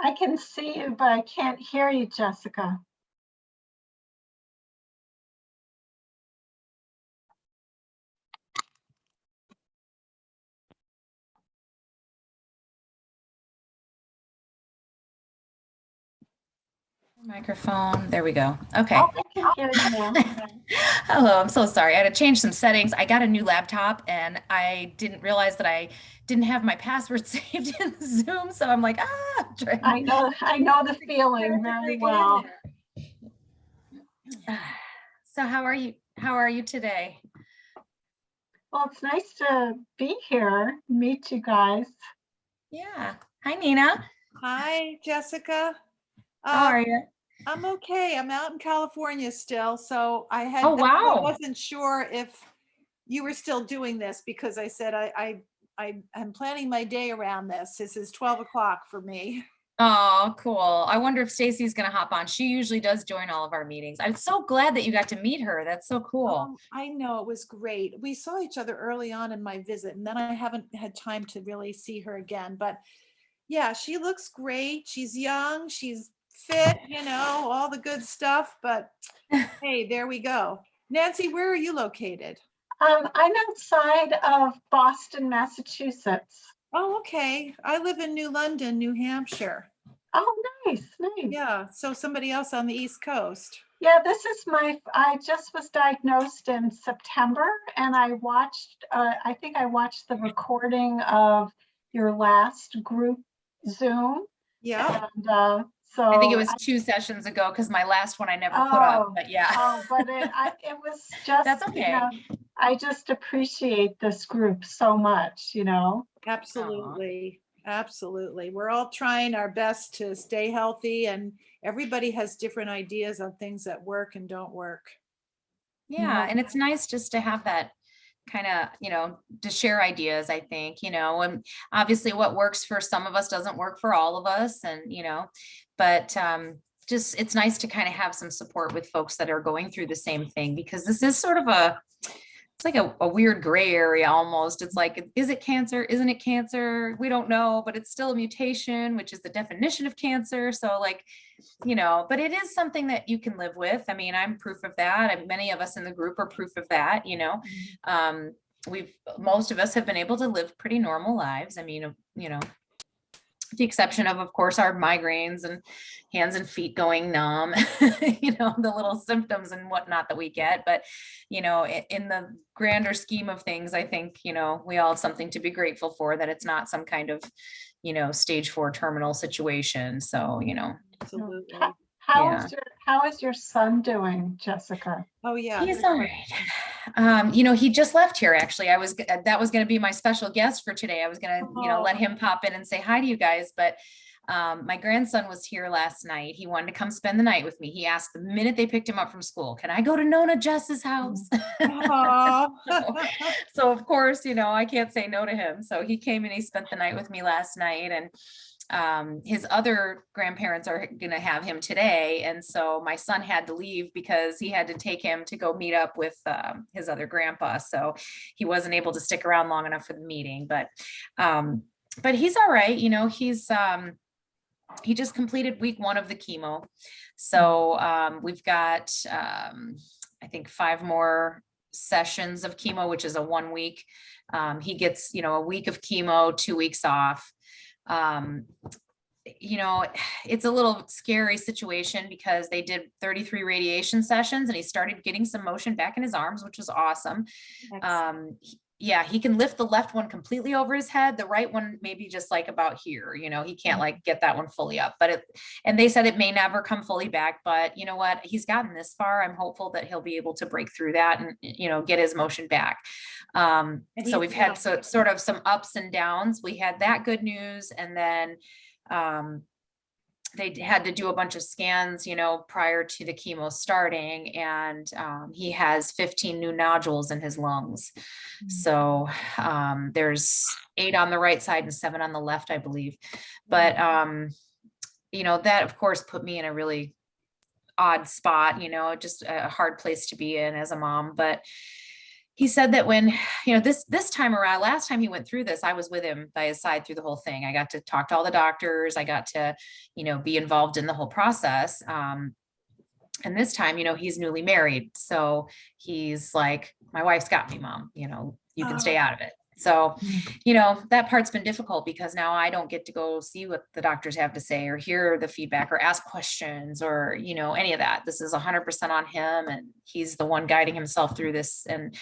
I can see you, but I can't hear you, Jessica. Microphone. There we go. Okay. Oh, I can hear you now. Hello. I'm so sorry. I had to change some settings. I got a new laptop and I didn't realize that I didn't have my password saved in Zoom. So I'm like, I know the feeling very well. So how are you? How are you today? Well, it's nice to be here, meet you guys. Yeah. Hi, Nina. Hi, Jessica. How are you? I'm okay. I'm out in California still, so I had. Oh, wow. I wasn't sure if you were still doing this because I said I'm planning my day around this. This is 12 o'clock for me. Oh, cool. I wonder if Stacy's going to hop on. She usually does join all of our meetings. I'm so glad that you got to meet her. That's so cool. I know, it was great. We saw each other early on in my visit, and then I haven't had time to really see her again. But yeah, she looks great. She's young, she's fit, all the good stuff. But hey, there we go. Nancy, where are you located? I'm outside of Boston, Massachusetts. Oh, okay. I live in New London, New Hampshire. Oh, nice. Yeah, so somebody else on the East Coast. Yeah, I just was diagnosed in September, and I think I watched the recording of your last group Zoom. Yeah. And so I think it was 2 sessions ago because my last one I never put up, but yeah. Oh, but it was just, That's okay. I just appreciate this group so much, Absolutely. Absolutely. We're all trying our best to stay healthy, and everybody has different ideas on things that work and don't work. Yeah. And it's nice just to have that kind of, to share ideas, I think, and obviously what works for some of us doesn't work for all of us. And, but just, it's nice to kind of have some support with folks that are going through the same thing, because this is sort of it's like a weird gray area almost. It's like, is it cancer? Isn't it cancer? We don't know, but it's still a mutation, which is the definition of cancer. So like, but it is something that you can live with. I mean, I'm proof of that. And many of us in the group are proof of that, most of us have been able to live pretty normal lives. I mean, the exception of course, our migraines and hands and feet going numb, the little symptoms and whatnot that we get. But, in the grander scheme of things, I think, we all have something to be grateful for, that it's not some kind of, stage 4 terminal situation. So, Absolutely. How is your son doing, Jessica? Oh yeah. He's all right. He just left here. Actually, that was going to be my special guest for today. I was going to, let him pop in and say hi to you guys. But my grandson was here last night. He wanted to come spend the night with me. He asked the minute they picked him up from school, can I go to Nona Jess's house? So of course, I can't say no to him. So he came and he spent the night with me last night, and his other grandparents are going to have him today. And so my son had to leave because he had to take him to go meet up with his other grandpa. So he wasn't able to stick around long enough for the meeting, but he's all right. He just completed week 1 of the chemo. So we've got, I think 5 more sessions of chemo, which is a 1 week. He gets, a week of chemo, 2 weeks off. It's a little scary situation because they did 33 radiation sessions and he started getting some motion back in his arms, which was awesome. He can lift the left one completely over his head. The right one, maybe just like about here, he can't like get that one fully up, and they said it may never come fully back, but you know what, he's gotten this far. I'm hopeful that he'll be able to break through that and, get his motion back. So we've had sort of some ups and downs. We had that good news. And then, they had to do a bunch of scans, prior to the chemo starting, and he has 15 new nodules in his lungs. So there's 8 on the right side and 7 on the left, I believe. But that of course put me in a really odd spot, just a hard place to be in as a mom. But he said that when, this time around, last time he went through this, I was with him by his side through the whole thing. I got to talk to all the doctors. I got to, be involved in the whole process. And this time, he's newly married. So he's like, my wife's got me, Mom, you can stay out of it. So, that part's been difficult because now I don't get to go see what the doctors have to say or hear the feedback or ask questions or, any of that. This is 100% on him, and he's the one guiding himself through this. And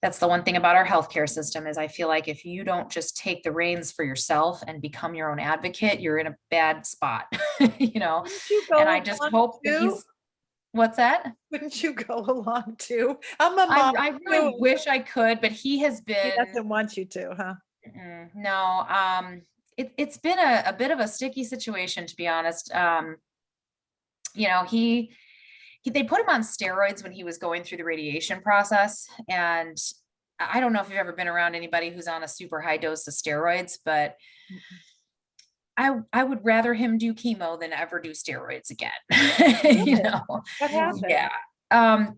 that's the one thing about our healthcare system is I feel like if you don't just take the reins for yourself and become your own advocate, you're in a bad spot, Wouldn't you go and I just along hope that too? he's, what's that? Wouldn't you go along too? I'm a mom. I really too. wish I could, but he has He been, doesn't want you to, huh? no, it's been a bit of a sticky situation, to be honest. They put him on steroids when he was going through the radiation process. And I don't know if you've ever been around anybody who's on a super high dose of steroids, but I would rather him do chemo than ever do steroids again. What happened? Yeah.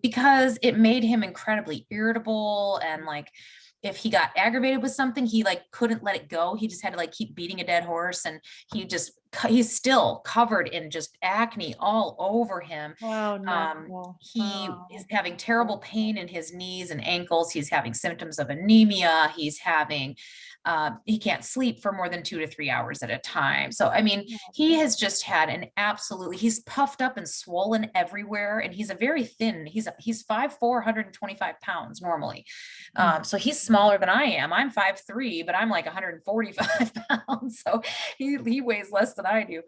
Because it made him incredibly irritable, and like if he got aggravated with something, he like couldn't let it go. He just had to like keep beating a dead horse, and he's still covered in just acne all over him. Oh, no. He is having terrible pain in his knees and ankles. He's having symptoms of anemia. He can't sleep for more than 2 to 3 hours at a time. So, I mean, he has just had he's puffed up and swollen everywhere. And he's a very thin, he's 5'4", 125 pounds normally. So he's smaller than I am. I'm 5'3", but I'm like 145 pounds. So he weighs less than I do.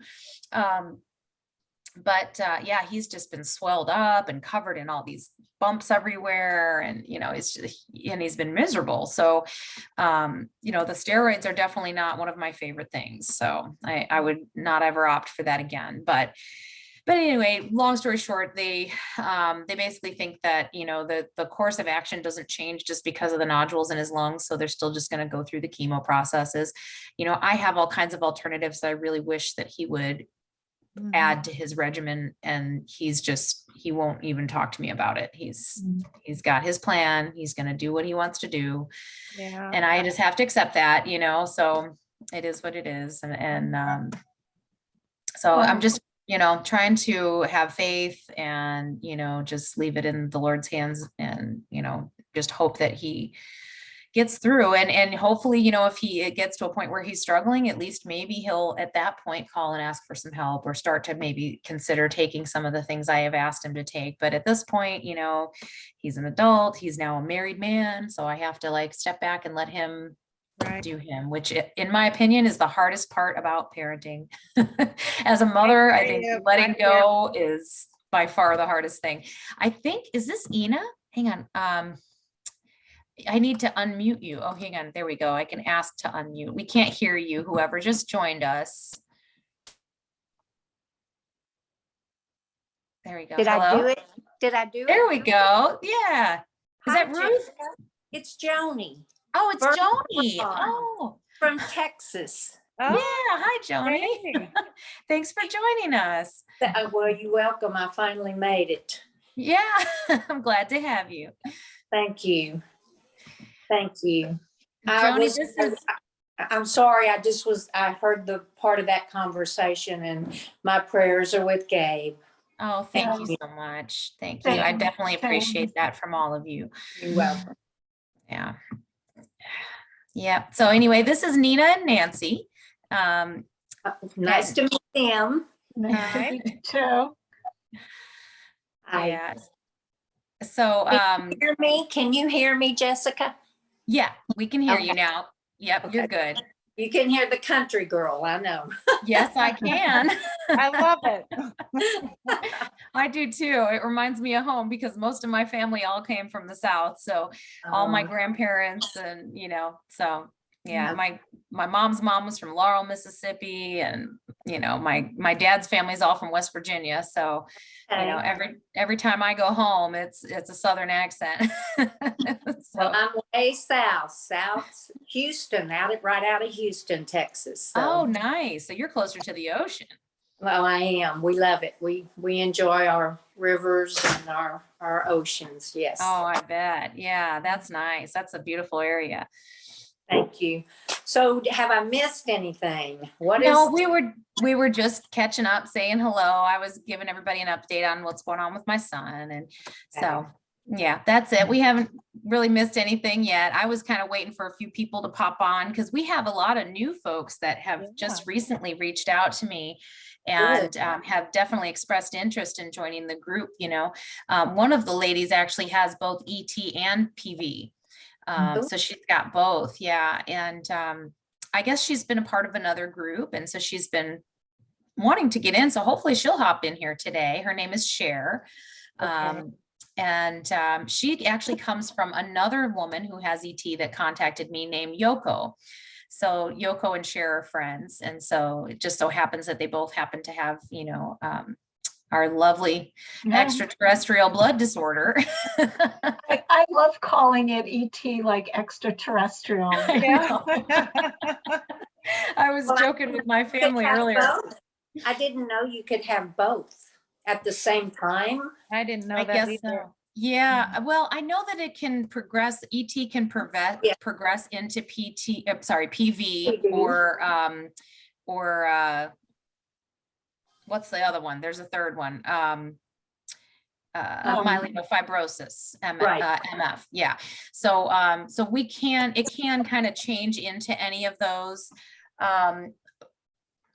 But yeah, he's just been swelled up and covered in all these bumps everywhere. And, he's been miserable. So, the steroids are definitely not one of my favorite things. So I would not ever opt for that again. But anyway, long story short, they basically think that, the course of action doesn't change just because of the nodules in his lungs. So they're still just going to go through the chemo processes. I have all kinds of alternatives that I really wish that he would add to his regimen, and he won't even talk to me about it. He's got his plan. He's going to do what he wants to do. Yeah. And I just have to accept that, so it is what it is. And so I'm just, trying to have faith and, just leave it in the Lord's hands, and, just hope that he gets through, and hopefully, if it gets to a point where he's struggling, at least maybe he'll at that point call and ask for some help, or start to maybe consider taking some of the things I have asked him to take. But at this point, he's an adult, he's now a married man. So I have to like step back and let him do him, which in my opinion is the hardest part about parenting. As a mother, I think letting go is by far the hardest thing. I think, is this Ina? Hang on. I need to unmute you. Oh, hang on. There we go. I can ask to unmute. We can't hear you, whoever just joined us. There we go. Did Hello? I do it? Did I do it? There we go. Yeah. Is Hi, that Ruth? Jessica. It's Joni Oh, it's First Joni. one. Oh, from Texas. yeah. Hi, Joni. Hey. Thanks for joining us. Well, you're welcome. I finally made it. Yeah, I'm glad to have you. Thank you. Thank you. Joni, I'm sorry. I heard the part of that conversation, and my prayers are with Gabe. Oh, thank you so much. Thank you. I definitely appreciate that from all of you. You're welcome. Yeah. Yeah. So anyway, this is Nina and Nancy. Nice to meet them. Nice to meet you too. Yeah. So, Can you hear me? Can you hear me, Jessica? yeah, we can hear you Okay. now. Yep, Okay. you're good. You can hear the country girl. I know. Yes, I can. I love it. I do too. It reminds me of home because most of my family all came from the South. So all my grandparents and, so yeah, my mom's mom was from Laurel, Mississippi. And, my dad's family's all from West Virginia. So, every time I go home, it's a Southern accent. Well, I'm way south Houston, right out of Houston, Texas. So. Oh, nice. So you're closer to the ocean. Well, I am. We love it. We enjoy our rivers and our oceans. Yes. Oh, I bet. Yeah, that's nice. That's a beautiful area. Thank you. So have I missed anything? What is? No, we were just catching up, saying hello. I was giving everybody an update on what's going on with my son. And so, yeah, that's it. We haven't really missed anything yet. I was kind of waiting for a few people to pop on because we have a lot of new folks that have just recently reached out to me and have definitely expressed interest in joining the group. One of the ladies actually has both ET and PV. So she's got both. Yeah. And I guess she's been a part of another group. And so she's been wanting to get in. So hopefully she'll hop in here today. Her name is Cher. And she actually comes from another woman who has ET that contacted me named Yoko. So Yoko and Cher are friends. And so it just so happens that they both happen to have, our lovely extraterrestrial blood disorder. I love calling it ET, like extraterrestrial. Yeah. I was joking with my family earlier. I didn't know you could have both at the same time. I didn't know I that guess either. so. Yeah, well, I know that it can progress, ET can progress into PV or what's the other one? There's a third one. Myelofibrosis, MF. Yeah. So, it can kind of change into any of those.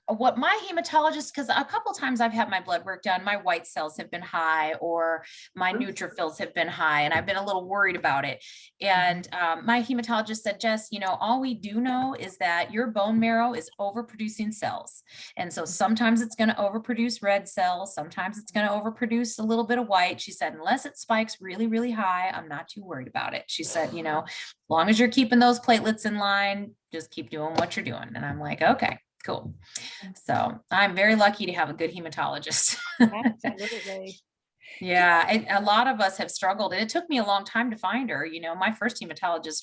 What my hematologist, because a couple times I've had my blood work done, my white cells have been high or my neutrophils have been high, and I've been a little worried about it. And my hematologist said, Jess, all we do know is that your bone marrow is overproducing cells. And so sometimes it's going to overproduce red cells. Sometimes it's going to overproduce a little bit of white. She said, unless it spikes really, really high, I'm not too worried about it. She said, as long as you're keeping those platelets in line, just keep doing what you're doing. And I'm like, okay. Cool. So I'm very lucky to have a good hematologist. Absolutely. Yeah. A lot of us have struggled, and it took me a long time to find her. My first hematologist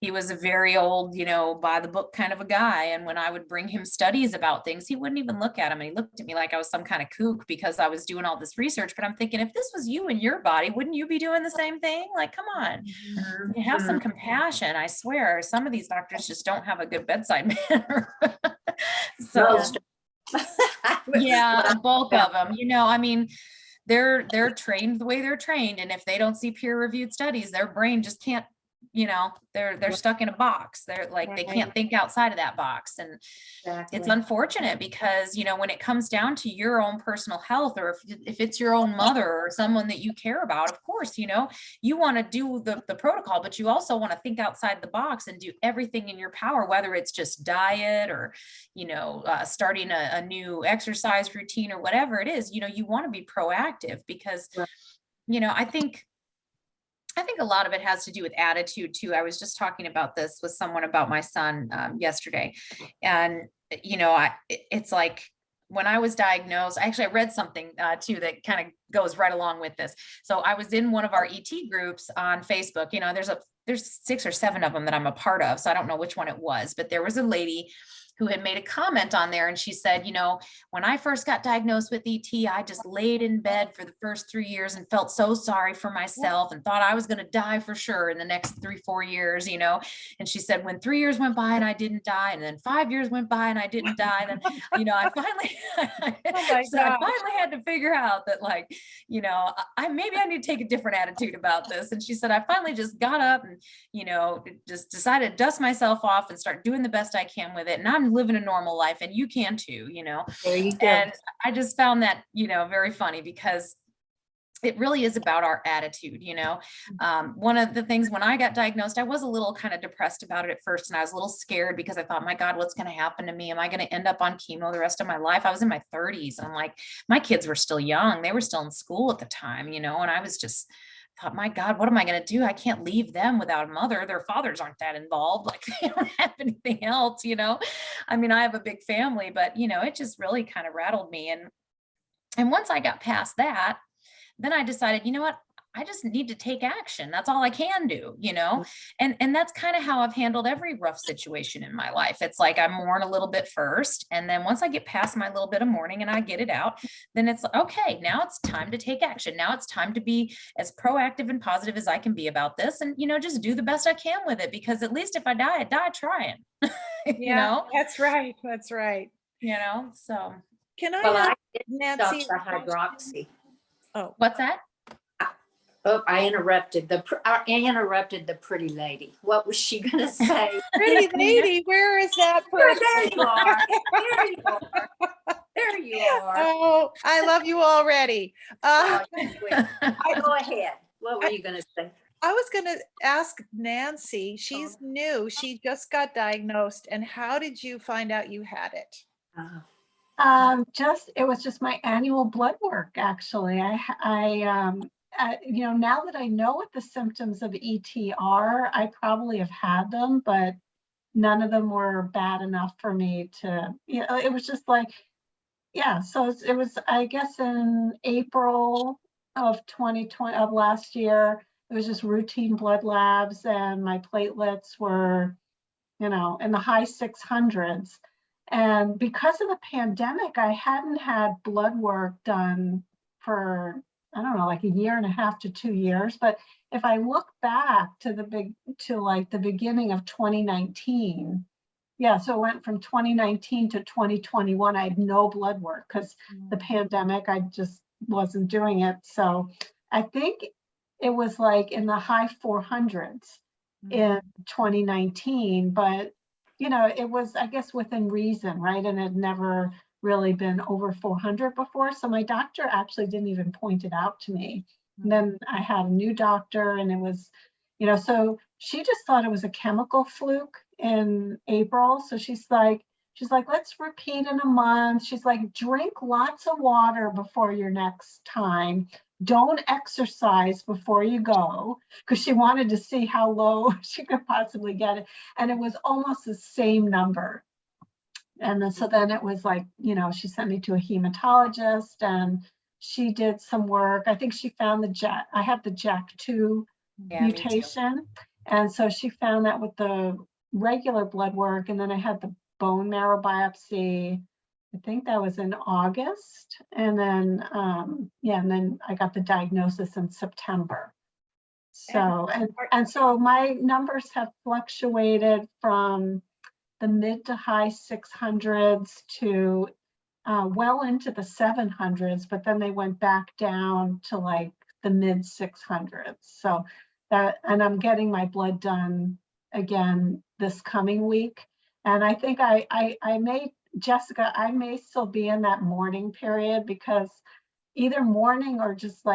he was a very old, by the book kind of a guy. And when I would bring him studies about things, he wouldn't even look at them. And he looked at me like I was some kind of kook because I was doing all this research. But I'm thinking, if this was you and your body, wouldn't you be doing the same thing? Like, come on, you have some compassion. I swear, some of these doctors just don't have a good bedside manner. So, yeah, both of them, they're trained the way they're trained. And if they don't see peer-reviewed studies, their brain just can't, they're stuck in a box. They're like, they can't think outside of that box. And it's unfortunate because, when it comes down to your own personal health, or if it's your own mother or someone that you care about, of course, you want to do the protocol, but you also want to think outside the box and do everything in your power, whether it's just diet or, starting a new exercise routine or whatever it is. You want to be proactive because, I think a lot of it has to do with attitude too. I was just talking about this with someone about my son yesterday. And, it's like when I was diagnosed, I read something too that kind of goes right along with this. So I was in one of our ET groups on Facebook. There's 6 or 7 of them that I'm a part of. So I don't know which one it was, but there was a lady who had made a comment on there. And she said, when I first got diagnosed with ET, I just laid in bed for the first 3 years and felt so sorry for myself and thought I was going to die for sure in the next 3-4 years, And she said, when 3 years went by and I didn't die, and then 5 years went by and I didn't die, then, I finally, I finally had to figure out that maybe I need to take a different attitude about this. And she said, I finally just got up and, just decided to dust myself off and start doing the best I can with it. And I'm living a normal life, and you can too, There you go. And I just found that, very funny because it really is about our attitude. One of the things when I got diagnosed, I was a little kind of depressed about it at first. And I was a little scared because I thought, my God, what's going to happen to me? Am I going to end up on chemo the rest of my life? I was in my 30s. And I'm like, my kids were still young. They were still in school at the time, and I was just thought, my God, what am I going to do? I can't leave them without a mother. Their fathers aren't that involved. Like they don't have anything else, I mean, I have a big family, but it just really kind of rattled me. And once I got past that, then I decided, I just need to take action. That's all I can do, you know? And that's kind of how I've handled every rough situation in my life. It's like I mourn a little bit first. And then once I get past my little bit of mourning and I get it out, then it's okay, now it's time to take action. Now it's time to be as proactive and positive as I can be about this, and, you know, just do the best I can with it, because at least if I die trying, you know, That's right. That's right. so. Can I Well, I ask did Nancy? stop the hydroxy. Oh, What's that? Oh, I interrupted the pretty lady. What was she gonna say? pretty lady, where is that There person? you are. There you are. There you are. Oh, I love you already. Oh, you're sweet. Go ahead. What were you gonna say? I was going to ask Nancy, she's new, she just got diagnosed, and how did you find out you had it? It was just my annual blood work, actually. You know, now that I know what the symptoms of ET are, I probably have had them, but none of them were bad enough for me to, you know, it was just like, yeah. So it was, I guess, in April of 2020 of last year, it was just routine blood labs, and my platelets were, you know, in the high 600s. And because of the pandemic, I hadn't had blood work done for, I don't know, like a year and a half to 2 years. But if I look back to the beginning of 2019, yeah, so it went from 2019 to 2021, I had no blood work because the pandemic, I just wasn't doing it. So I think it was like in the high 400s in 2019, but you know, it was, I guess, within reason, right? And it had never really been over 400 before. So my doctor actually didn't even point it out to me. And then I had a new doctor, and it was, you know, so she just thought it was a chemical fluke in April. So she's like, let's repeat in a month. She's like, drink lots of water before your next time. Don't exercise before you go, because she wanted to see how low she could possibly get it. And it was almost the same number. And then, so then it was like, you know, she sent me to a hematologist, and she did some work. I think she found I have the JAK2 mutation. And so she found that with the regular blood work. And then I had the bone marrow biopsy. I think that was in August. And then, and then I got the diagnosis in September. So, and so my numbers have fluctuated from the mid to high 600s to well into the 700s, but then they went back down to like the mid 600s. So and I'm getting my blood done again this coming week. And I think Jessica, I may still be in that mourning period, because either mourning or just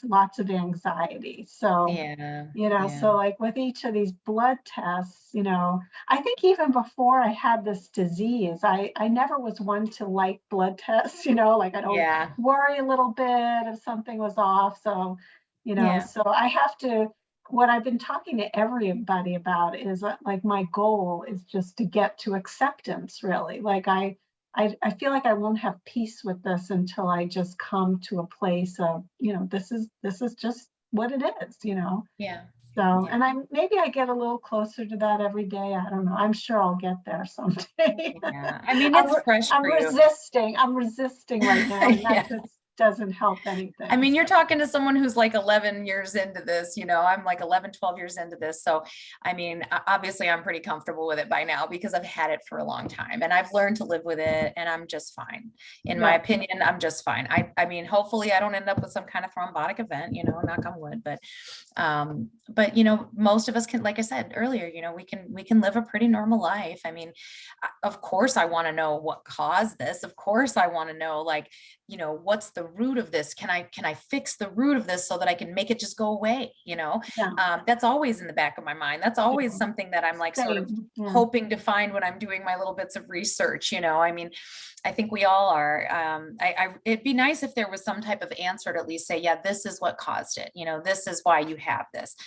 lots of anxiety. So, you know, so like with each of these blood tests, you know, I think even before I had this disease, I never was one to like blood tests, you know, like I'd worry a little bit if something was off. So, you know, so I have to, what I've been talking to everybody about is like my goal is just to get to acceptance, really. Like I feel like I won't have peace with this until I just come to a place of, you know, this is just what it is, you know? So, and maybe I get a little closer to that every day. I don't know. I'm sure I'll get there someday. I mean, it's fresh I'm for you. I'm resisting right now. And that just doesn't help anything. I mean, you're talking to someone who's like 11 years into this, you know, I'm like 11, 12 years into this. So, I mean, obviously I'm pretty comfortable with it by now, because I've had it for a long time and I've learned to live with it, and I'm just fine. In my opinion, I'm just fine. I mean, hopefully I don't end up with some kind of thrombotic event, you know, knock on wood, but you know, most of us can, like I said earlier, you know, we can live a pretty normal life. I mean, of course I want to know what caused this. Of course I want to know, like, you know, what's the root of this? Can I fix the root of this so that I can make it just go away? You know, that's always in the back of my mind. That's always something that I'm like sort of hoping to find when I'm doing my little bits of research. You know, I mean, I think we all are. It'd be nice if there was some type of answer to at least say, yeah, this is what caused it. You know, this is why you have this.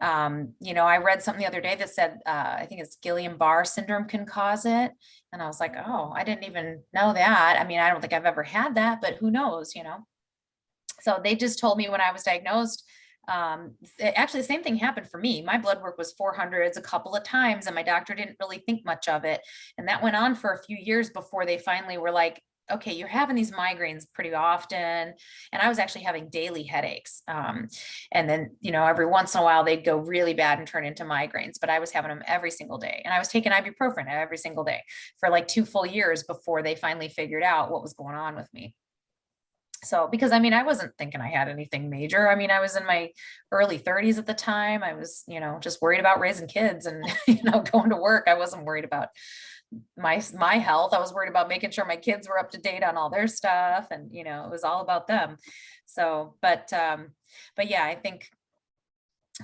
You know, I read something the other day that said, I think it's Guillain-Barré syndrome can cause it. And I was like, oh, I didn't even know that. I mean, I don't think I've ever had that, but who knows, you know? So they just told me when I was diagnosed Actually, the same thing happened for me. My blood work was 400s a couple of times, and my doctor didn't really think much of it. And that went on for a few years before they finally were like, okay, you're having these migraines pretty often. And I was actually having daily headaches. And then, every once in a while they'd go really bad and turn into migraines, but I was having them every single day. And I was taking ibuprofen every single day for like 2 full years before they finally figured out what was going on with me. So, because I wasn't thinking I had anything major. I was in my early 30s at the time. I was, just worried about raising kids and, going to work. I wasn't worried about my health. I was worried about making sure my kids were up to date on all their stuff, and it was all about them. So, but yeah, I think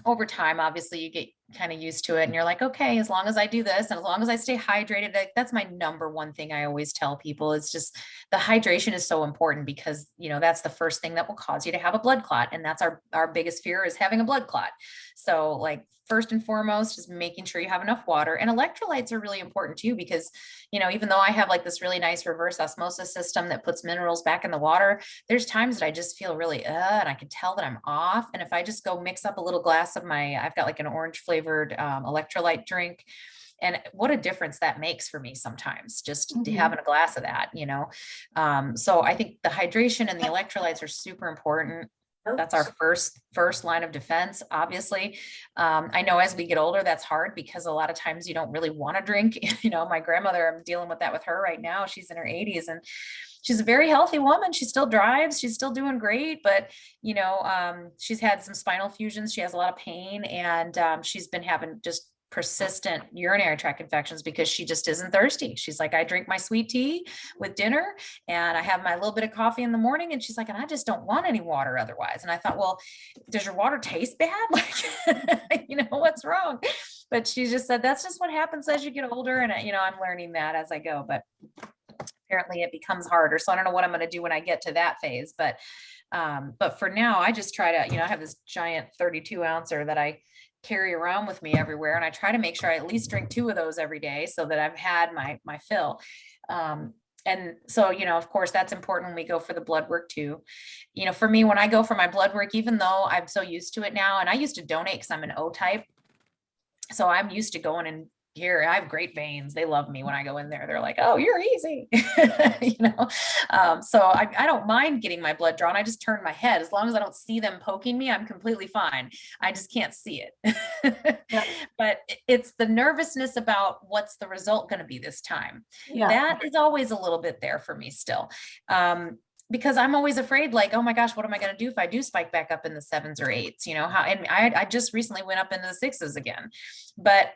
over time, obviously you get kind of used to it, and you're like, okay, as long as I do this and as long as I stay hydrated, that's my number one thing I always tell people. It's just the hydration is so important, because that's the first thing that will cause you to have a blood clot, and that's our biggest fear, is having a blood clot. So like first and foremost is making sure you have enough water, and electrolytes are really important too, because even though I have like this really nice reverse osmosis system that puts minerals back in the water, there's times that I just feel really and I can tell that I'm off. And if I just go mix up a little glass of I've got like an orange flavored electrolyte drink, and what a difference that makes for me sometimes, just having a glass of that, so I think the hydration and the electrolytes are super important. That's our first line of defense, obviously. I know as we get older, that's hard, because a lot of times you don't really want to drink. My grandmother, I'm dealing with that with her right now. She's in her 80s, and she's a very healthy woman. She still drives. She's still doing great, but she's had some spinal fusions. She has a lot of pain, and she's been having just persistent urinary tract infections because she just isn't thirsty. She's like, I drink my sweet tea with dinner, and I have my little bit of coffee in the morning. And she's like, and I just don't want any water otherwise. And I thought, well, does your water taste bad? Like, what's wrong? But she just said, that's just what happens as you get older. And I'm learning that as I go, but apparently it becomes harder. So I don't know what I'm going to do when I get to that phase, but for now, I just try to, I have this giant 32 ouncer that I carry around with me everywhere. And I try to make sure I at least drink 2 of those every day, so that I've had my fill. And so, of course, that's important when we go for the blood work too. For me, when I go for my blood work, even though I'm so used to it now, and I used to donate because I'm an O type. So I'm used to going in here. I have great veins. They love me when I go in there. They're like, oh, you're easy. So I don't mind getting my blood drawn. I just turn my head. As long as I don't see them poking me, I'm completely fine. I just can't see it. Yeah. But it's the nervousness about what's the result going to be this time. Yeah. That is always a little bit there for me still. Because I'm always afraid, like, oh my gosh, what am I going to do if I do spike back up in the 7s or 8s, and I just recently went up into the 6s again, but,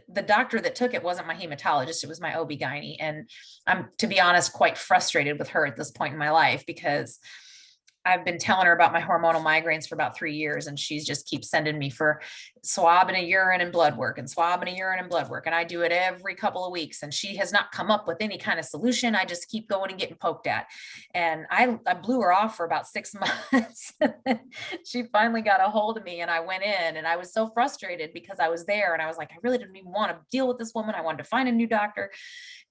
the doctor that took it wasn't my hematologist. It was my OB-GYN. And I'm, to be honest, quite frustrated with her at this point in my life, because I've been telling her about my hormonal migraines for about 3 years, and she's just keeps sending me for swab and a urine and blood work, and swab and a urine and blood work. And I do it every couple of weeks, and she has not come up with any kind of solution. I just keep going and getting poked at. And I blew her off for about 6 months. She finally got a hold of me, and I went in, and I was so frustrated because I was there, and I was like, I really didn't even want to deal with this woman. I wanted to find a new doctor.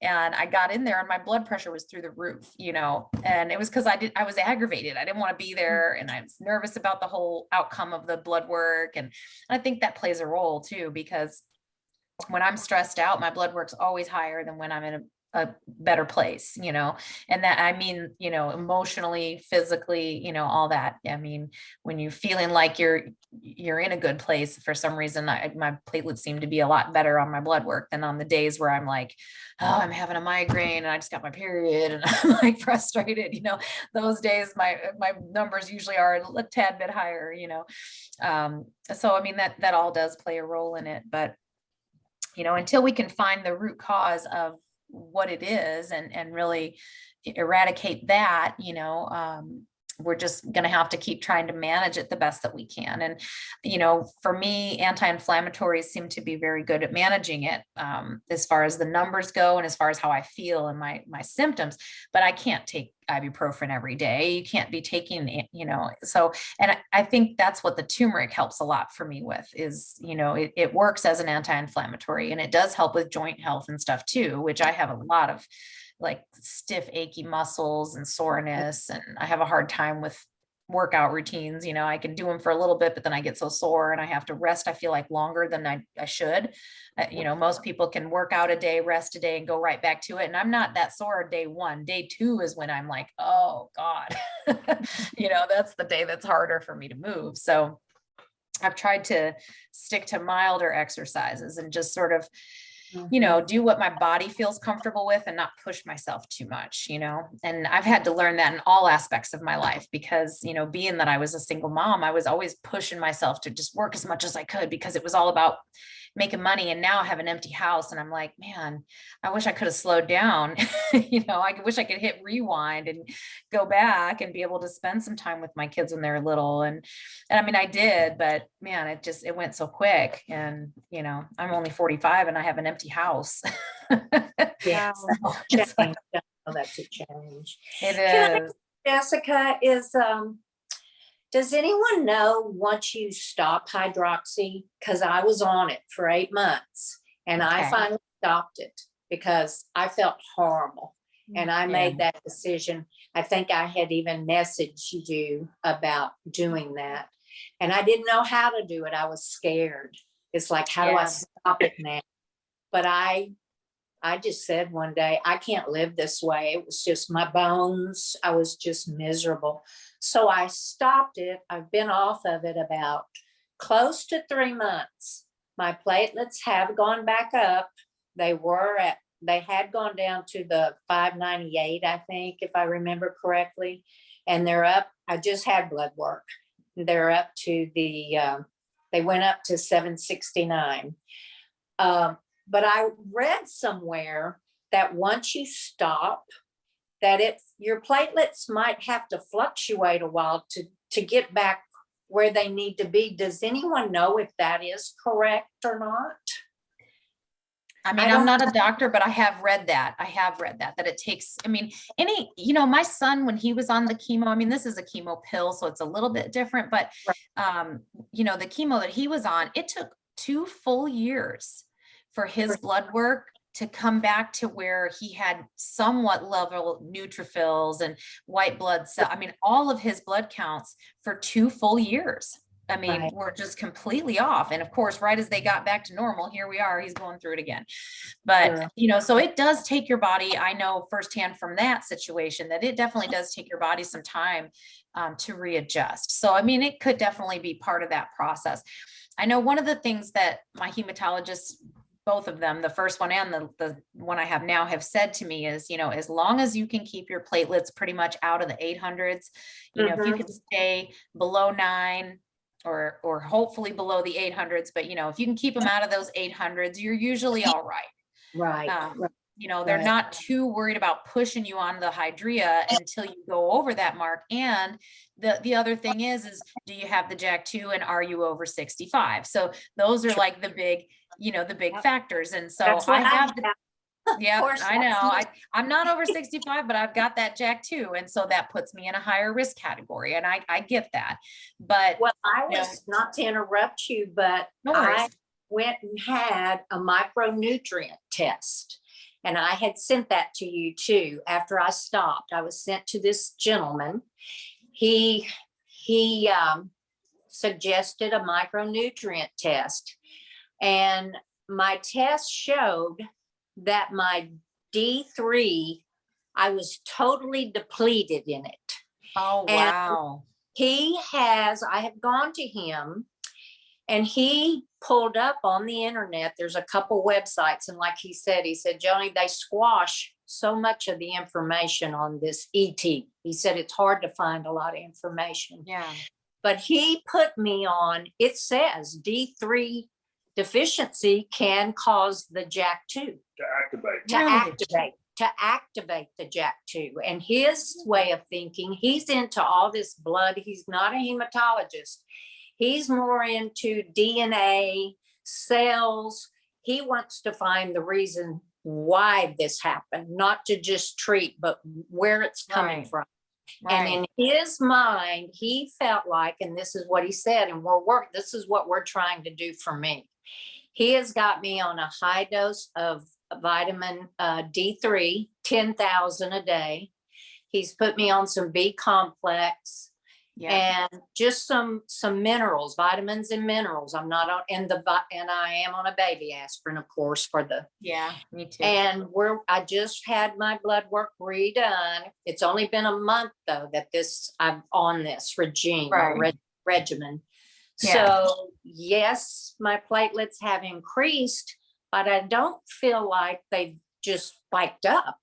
And I got in there, and my blood pressure was through the roof, and it was because I was aggravated. I didn't want to be there, and I was nervous about the whole outcome of the blood work. And I think that plays a role too, because when I'm stressed out, my blood work's always higher than when I'm in a better place, and that, emotionally, physically, all that. When you're feeling like you're in a good place, for some reason, my platelets seem to be a lot better on my blood work than on the days where I'm like, oh, I'm having a migraine and I just got my period and I'm like frustrated, those days, my numbers usually are a tad bit higher, so, that all does play a role in it, but, until we can find the root cause of what it is and really eradicate that, we're just going to have to keep trying to manage it the best that we can. And, for me, anti-inflammatories seem to be very good at managing it, as far as the numbers go and as far as how I feel and my symptoms, but I can't take ibuprofen every day. You can't be taking, so, and I think that's what the turmeric helps a lot for me with is, it works as an anti-inflammatory, and it does help with joint health and stuff too, which I have a lot of like stiff, achy muscles and soreness. And I have a hard time with workout routines. You know, I can do them for a little bit, but then I get so sore and I have to rest, I feel like, longer than I should. You know, most people can work out a day, rest a day, and go right back to it. And I'm not that sore day one. Day two is when I'm like, oh God, you know, that's the day that's harder for me to move. So I've tried to stick to milder exercises and just sort of, you know, do what my body feels comfortable with and not push myself too much, you know. And I've had to learn that in all aspects of my life because, you know, being that I was a single mom, I was always pushing myself to just work as much as I could because it was all about making money. And now I have an empty house and I'm like, man, I wish I could have slowed down. You know, I wish I could hit rewind and go back and be able to spend some time with my kids when they're little. And I mean, I did, but man, it went so quick. And, you know, I'm only 45 and I have an empty house. Yeah. Wow. So it's like, Change. Oh, that's a change. it Can I- is. Jessica, does anyone know once you stop hydroxy? Because I was on it for 8 months and I Okay. finally stopped it because I felt horrible. And I made that decision. I think I had even messaged you about doing that. And I didn't know how to do it. I was scared. It's like, how do I Yeah. stop it now? But I just said one day, I can't live this way. It was just my bones. I was just miserable. So I stopped it. I've been off of it about close to 3 months. My platelets have gone back up. They had gone down to the 598, I think, if I remember correctly. And they're up. I just had blood work. They're up to they went up to 769. But I read somewhere that once you stop, that your platelets might have to fluctuate a while to get back where they need to be. Does anyone know if that is correct or not? I mean, I'm not a doctor, but I have read that. That it takes, I mean, you know, my son, when he was on the chemo, I mean, this is a chemo pill, so it's a little bit different, but, you know, the chemo that he was on, it took 2 full years for his blood work to come back to where he had somewhat level neutrophils and white blood cell. I mean, all of his blood counts for 2 full years. I mean, Right. we're just completely off. And of course, right as they got back to normal, here we are, he's going through it again. But, Sure. you know, so it does take your body, I know firsthand from that situation, that it definitely does take your body some time to readjust. So, I mean, it could definitely be part of that process. I know one of the things that my hematologists, both of them, the first one and the one I have now, have said to me is, you know, as long as you can keep your platelets pretty much out of the 800s, you know, if you can stay below 9 or hopefully below the 800s, but you know, if you can keep them out of those 800s, you're usually all right. Right. You know, they're Right. not too worried about pushing you on the hydria until you go over that mark. And the other thing is do you have the JAK2 and are you over 65? So those are like the big, you know, the big factors. And so That's what I have the, yeah, course, I know. that's I'm not over 65, but I've got that JAK2. And so that puts me in a higher risk category. And I get that. But Well, I you know, was, not to interrupt you, but no I worries. went and had a micronutrient test. And I had sent that to you too. After I stopped, I was sent to this gentleman. He suggested a micronutrient test. And my test showed that my D3, I was totally depleted in it. Oh, And wow. I have gone to him and he pulled up on the internet. There's a couple websites. And like he said, Joni, they squash so much of the information on this ET. He said, it's hard to find a lot of information. Yeah. But he put me on, it says D3 deficiency can cause the JAK2 to activate the JAK2. And his way of thinking, he's into all this blood. He's not a hematologist. He's more into DNA, cells. He wants to find the reason why this happened, not to just treat, but where it's coming from. And in his mind, he felt like, and this is what he said, and this is what we're trying to do for me. He has got me on a high dose of vitamin D3, 10,000 a day. He's put me on some B complex. Yeah. and just some minerals, vitamins and minerals. I'm not on, and I am on a baby aspirin, of course, for the, Yeah, me too. and I just had my blood work redone. It's only been a month though that I'm on this regime or Right. regimen. Yeah. So yes, my platelets have increased, but I don't feel like they've just spiked up.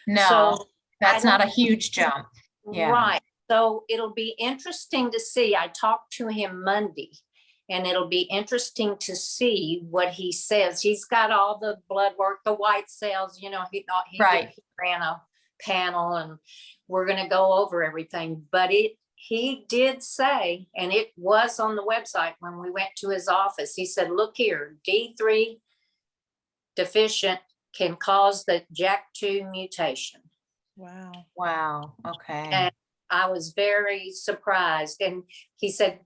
No, So that's I not a don't- huge jump. Yeah. Right. So it'll be interesting to see. I talked to him Monday, and it'll be interesting to see what he says. He's got all the blood work, the white cells, he Right. ran a panel, and we're going to go over everything. But he did say, and it was on the website when we went to his office, he said, look here, D3 deficient can cause the JAK2 mutation. Wow. Wow. Okay. And I was very surprised. And he said,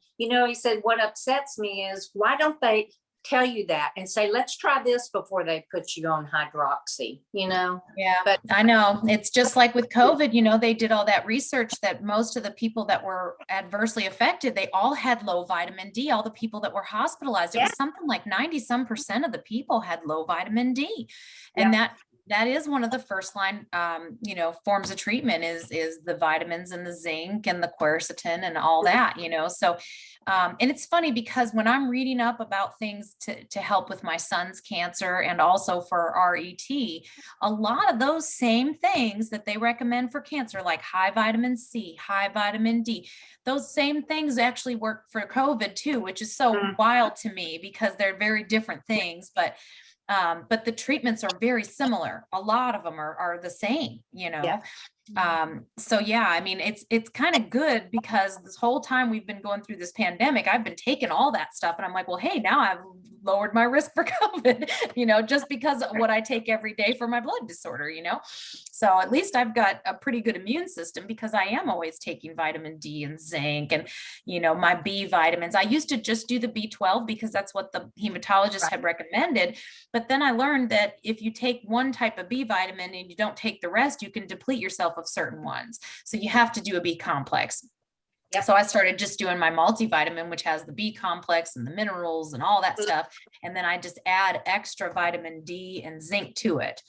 what upsets me is, why don't they tell you that and say, let's try this before they put you on hydroxy, Yeah, but I know. It's just like with COVID, they did all that research that most of the people that were adversely affected, they all had low vitamin D, all the people that were hospitalized. It was something like 90% of the people had low vitamin D. And that is one of the first line, forms of treatment is the vitamins and the zinc and the quercetin and all that, so, and it's funny because when I'm reading up about things to help with my son's cancer and also for RET, a lot of those same things that they recommend for cancer, like high vitamin C, high vitamin D, those same things actually work for COVID too, which is so wild to me because they're very different things, but the treatments are very similar. A lot of them are the same, so yeah, I mean, it's kind of good because this whole time we've been going through this pandemic, I've been taking all that stuff and I'm like, well, hey, now I've lowered my risk for COVID, just because of what I take every day for my blood disorder, so at least I've got a pretty good immune system because I am always taking vitamin D and zinc and, my B vitamins. I used to just do the B12 because that's what the hematologist had recommended. But then I learned that if you take one type of B vitamin and you don't take the rest, you can deplete yourself of certain ones. So you have to do a B complex. Yep. So I started just doing my multivitamin, which has the B complex and the minerals and all that stuff. And then I just add extra vitamin D and zinc to it.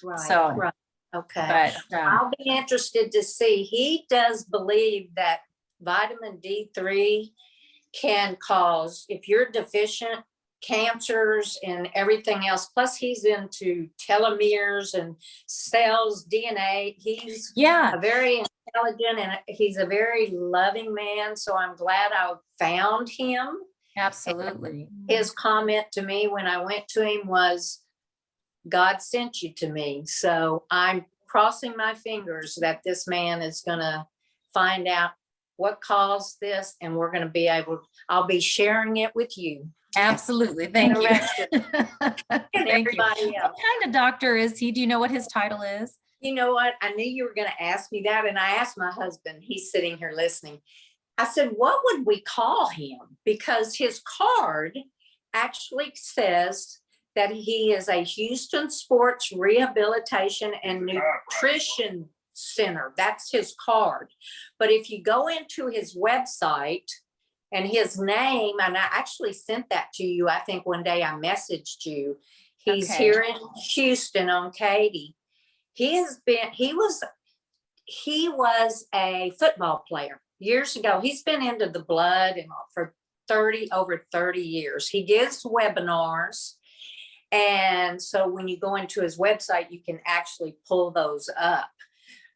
Right. So, right. Okay. But I'll be interested to see. He does believe that vitamin D3 can cause, if you're deficient, cancers and everything else. Plus he's into telomeres and cells, DNA. He's a very intelligent and he's a very loving man. So I'm glad I found him. Absolutely. And his comment to me when I went to him was, God sent you to me. So I'm crossing my fingers that this man is going to find out what caused this, and we're going to be I'll be sharing it with you. Absolutely. Thank you. Thank you. What kind of doctor is he? Do you know what his title is? You know what? I knew you were going to ask me that. And I asked my husband, he's sitting here listening. I said, what would we call him? Because his card actually says that he is a Houston Sports Rehabilitation and Nutrition Center. That's his card. But if you go into his website and his name, and I actually sent that to you, I think one day I messaged you. He's here in Houston on Katy. He was a football player years ago. He's been into the blood and for over 30 years. He gives webinars. And so when you go into his website, you can actually pull those up.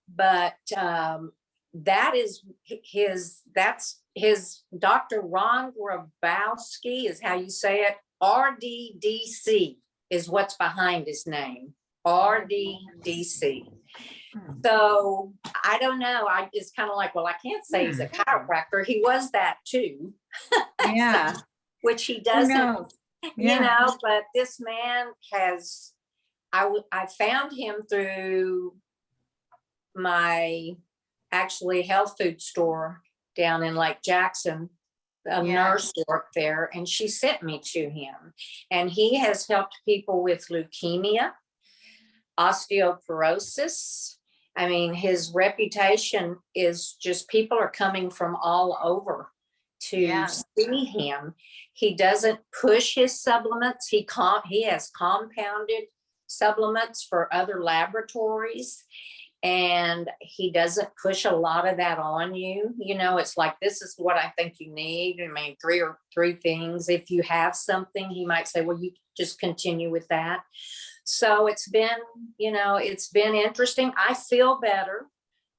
But that's his Dr. Ron Grabowski is how you say it. RDDC is what's behind his name. RDDC. So I don't know. It's kind of like, well, I can't say he's a chiropractor. He was that too. Yeah. So, which he doesn't, but this man has, I found him through my actually health food store down in Lake Jackson. A nurse worked there and she sent me to him, and he has helped people with leukemia, osteoporosis, I mean, his reputation is just, people are coming from all over to Yeah. see him. He doesn't push his supplements. He has compounded supplements for other laboratories, and he doesn't push a lot of that on you. You know, it's like, this is what I think you need. I mean, three things. If you have something, he might say, well, you just continue with that. So it's been, it's been interesting. I feel better,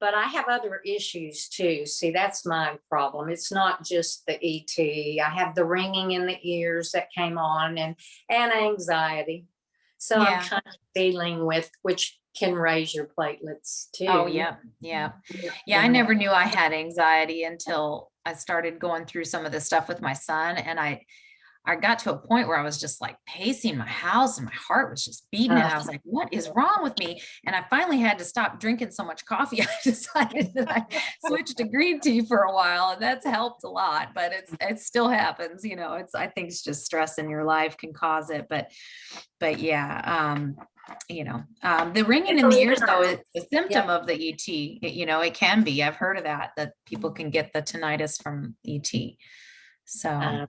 but I have other issues too. See, that's my problem. It's not just the ET. I have the ringing in the ears that came on, and anxiety. So I'm Yeah. kind of dealing with, which can raise your platelets too. Oh, yeah. Yeah. Yeah. I never knew I had anxiety until I started going through some of this stuff with my son. And I got to a point where I was just like pacing my house and my heart was just beating. And I was like, what is wrong with me? And I finally had to stop drinking so much coffee. I decided that I switched to green tea for a while, and that's helped a lot, but it still happens. I think it's just stress in your life can cause it. But yeah, the ringing in the ears though, it's a symptom of the ET. It can be, I've heard of that people can get the tinnitus from ET. So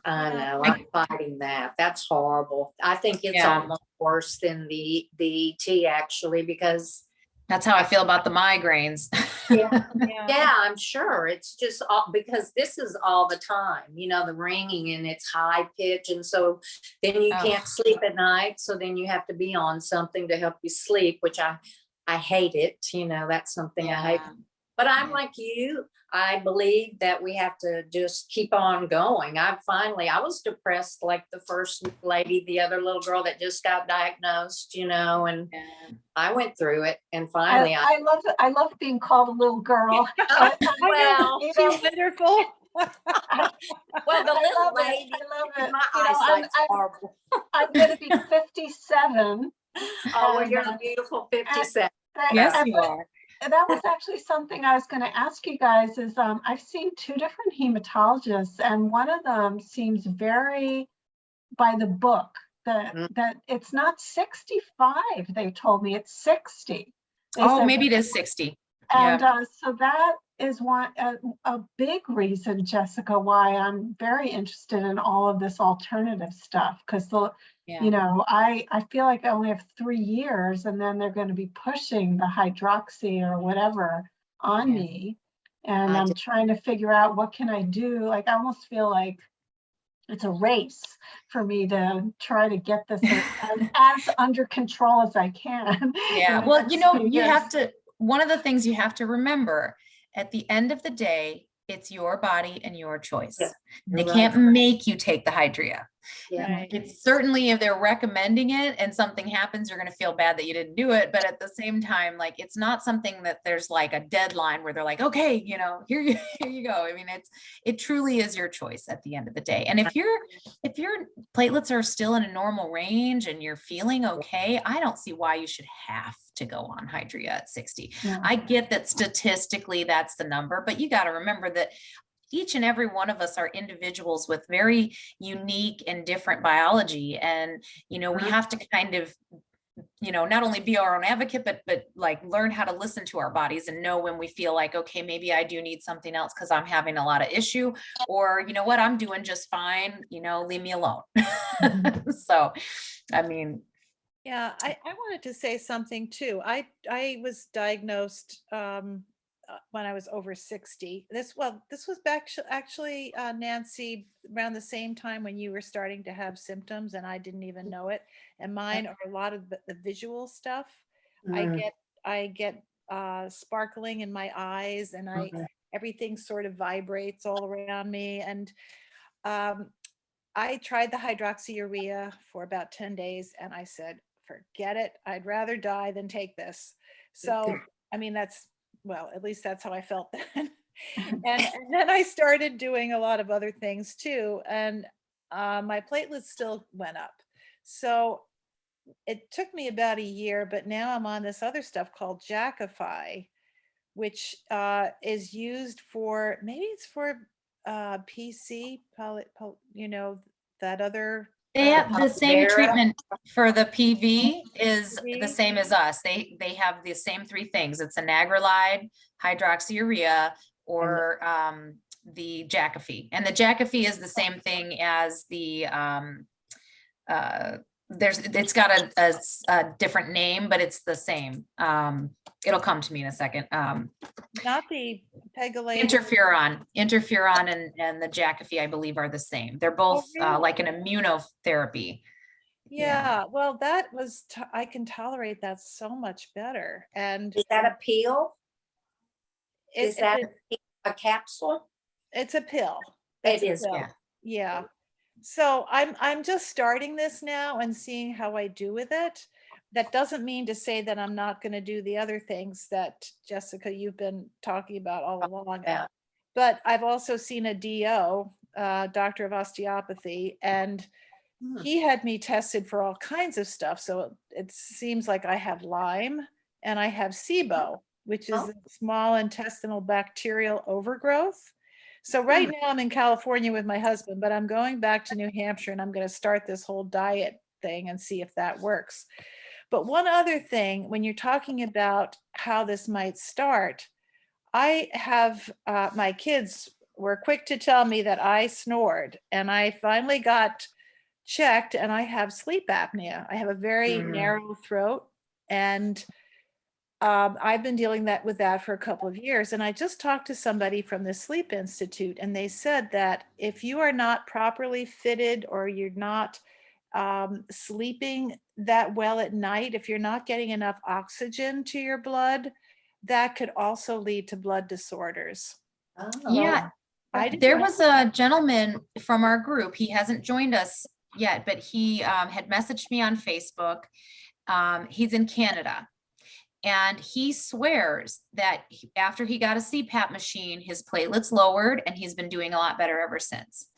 I know, I'm fighting that. That's horrible. I think it's almost worse than the ET actually, because that's how I feel about the migraines. Yeah, I'm sure. It's just because this is all the time, the ringing, and it's high pitch. And so then you can't sleep at night. So then you have to be on something to help you sleep, which I hate it. That's something I hate. But I'm like you. I believe that we have to just keep on going. I was depressed like the first lady, the other little girl that just got diagnosed, and I went through it, and finally I love being called a little girl. Well, she's wonderful. Well, the little lady, I love it. my eyesight's horrible. I'm going to be 57. Oh, well, you're a beautiful 57. Yes, you are. That was actually something I was going to ask you guys is I've seen two different hematologists, and one of them seems very by the book that it's not 65. They told me it's 60. Maybe it is 60. And so that is a big reason, Jessica, why I'm very interested in all of this alternative stuff, because I feel like I only have 3 years, and then they're going to be pushing the hydroxy or whatever on me, and I'm trying to figure out what can I do. Like, I almost feel like it's a race for me to try to get this as under control as I can. Yeah. Well, you have to. One of the things you have to remember at the end of the day, it's your body and your choice. They can't make you take the Hydrea. It's certainly, if they're recommending it and something happens, you're going to feel bad that you didn't do it. But at the same time, like, it's not something that there's like a deadline where they're like, okay, here you go. I mean, it truly is your choice at the end of the day. And if your platelets are still in a normal range and you're feeling okay, I don't see why you should have to go on Hydrea at 60. I get that statistically that's the number, but you got to remember that each and every one of us are individuals with very unique and different biology. And, we have to kind of, not only be our own advocate, but like learn how to listen to our bodies and know when we feel like, okay, maybe I do need something else because I'm having a lot of issue, or you know what, I'm doing just fine, leave me alone. So, I mean, yeah, I wanted to say something too. I was diagnosed when I was over 60. This was back actually, Nancy, around the same time when you were starting to have symptoms, and I didn't even know it. And mine are a lot of the visual stuff. I get sparkling in my eyes, and everything sort of vibrates all around me. And I tried the hydroxyurea for about 10 days, and I said, forget it. I'd rather die than take this. So, I mean, at least that's how I felt then. and then I started doing a lot of other things too. And my platelets still went up. So it took me about a year, but now I'm on this other stuff called Jakafi, which is used maybe it's for PC, that other They have the same Vera. treatment for the PV is the PV? same as us. They have the same three things. It's anagrelide, hydroxyurea, or the Jacophy. And the Jacophy is the same thing as the it's got a different name, but it's the same. It'll come to me in a second. Not the pegylated. Interferon and the Jacophy, I believe, are the same. They're both really? like an immunotherapy. Yeah, well, that was, I can tolerate that so much better. And Is that a peel? Is that a capsule? it's a pill. It It's a is, pill. yeah. Yeah. So I'm just starting this now and seeing how I do with it. That doesn't mean to say that I'm not going to do the other things that Jessica, you've been talking about all along. Yeah. But I've also seen a DO, doctor of osteopathy, and he had me tested for all kinds of stuff. So it seems like I have Lyme and I have SIBO, which is a small intestinal bacterial overgrowth. So right now I'm in California with my husband, but I'm going back to New Hampshire and I'm going to start this whole diet thing and see if that works. But one other thing, when you're talking about how this might start, I have my kids were quick to tell me that I snored, and I finally got checked and I have sleep apnea. I have a very narrow throat, and I've been dealing with that for a couple of years. And I just talked to somebody from the Sleep Institute, and they said that if you are not properly fitted or you're not sleeping that well at night, if you're not getting enough oxygen to your blood, that could also lead to blood disorders. Yeah. There was a gentleman from our group. He hasn't joined us yet, but he had messaged me on Facebook. He's in Canada. And he swears that after he got a CPAP machine, his platelets lowered, and he's been doing a lot better ever since.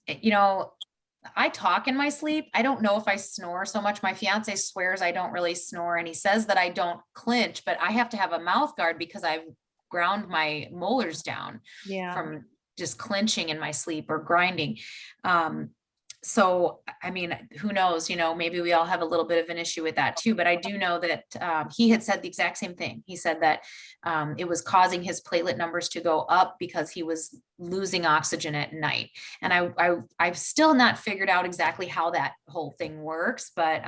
You know, I talk in my sleep. I don't know if I snore so much. My fiance swears I don't really snore, and he says that I don't clench, but I have to have a mouth guard because I've ground my molars down from just clenching in my sleep or grinding. So, I mean, who knows, you know, maybe we all have a little bit of an issue with that too, but I do know that he had said the exact same thing. He said that it was causing his platelet numbers to go up because he was losing oxygen at night. And I've still not figured out exactly how that whole thing works, but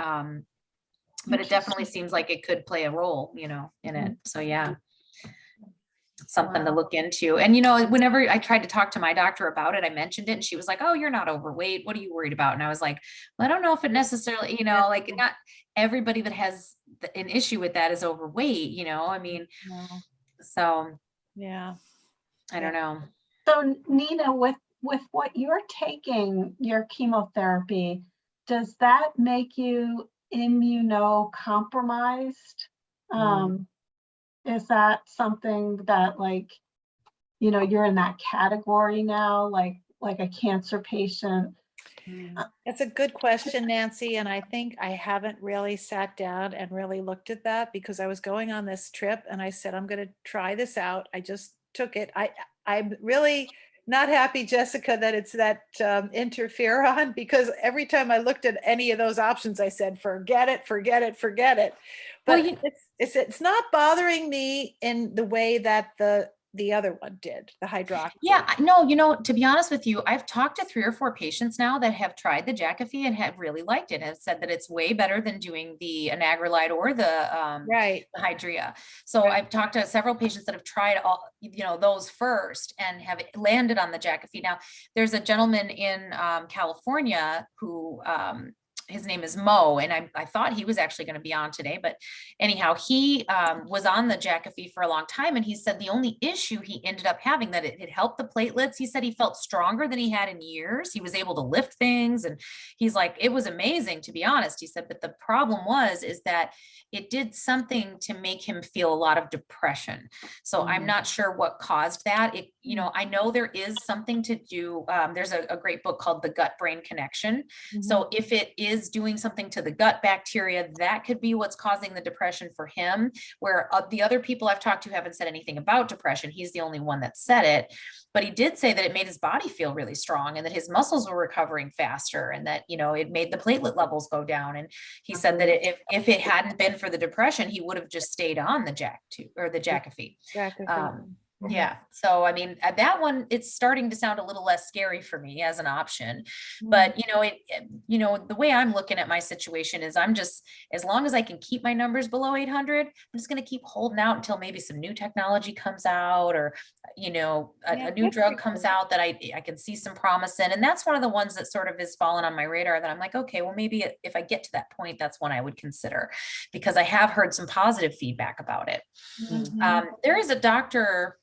it definitely seems like it could play a role, you know, in it. So yeah. Something to look into. And, you know, whenever I tried to talk to my doctor about it, I mentioned it and she was like, oh, you're not overweight. What are you worried about? And I was like, well, I don't know if it necessarily, you know, like not everybody that has an issue with that is overweight, you know, I mean, so yeah, I don't know. So Nina, with what you're taking, your chemotherapy, does that make you immunocompromised? Is that something that, like, you know, you're in that category now, like a cancer patient? That's a good question, Nancy. And I think I haven't really sat down and really looked at that because I was going on this trip and I said, I'm going to try this out. I just took it. I'm really not happy, Jessica, that it's that interferon, because every time I looked at any of those options, I said, forget it, forget it, forget it. But Well, it's not bothering me in the way that the other one did, the hydroxy. Yeah, no, you know, to be honest with you, I've talked to 3 or 4 patients now that have tried the Jacophy and have really liked it and said that it's way better than doing the anagrelide or the Hydrea. So I've talked to several patients that have tried all, you know, those first and have landed on the Jacophy. Now, there's a gentleman in California who his name is Mo, and I thought he was actually going to be on today, but anyhow, he was on the Jacophy for a long time, and he said the only issue he ended up having, that it helped the platelets. He said he felt stronger than he had in years. He was able to lift things, and he's like, it was amazing, to be honest. He said, but the problem is that it did something to make him feel a lot of depression. So I'm not sure what caused that. It, you know, I know there is something to do. There's a great book called The Gut-Brain Connection. So if it is doing something to the gut bacteria, that could be what's causing the depression for him, where the other people I've talked to haven't said anything about depression. He's the only one that said it. but he did say that it made his body feel really strong and that his muscles were recovering faster and that, it made the platelet levels go down. And he said that if it hadn't been for the depression, he would have just stayed on the Jakafi. Yeah. So, I mean, that one, it's starting to sound a little less scary for me as an option, but the way I'm looking at my situation is I'm just, as long as I can keep my numbers below 800, I'm just going to keep holding out until maybe some new technology comes out or, a new drug comes out that I can see some promise in. And that's one of the ones that sort of has fallen on my radar that I'm like, okay, well, maybe if I get to that point, that's one I would consider because I have heard some positive feedback about it. There is a doctor,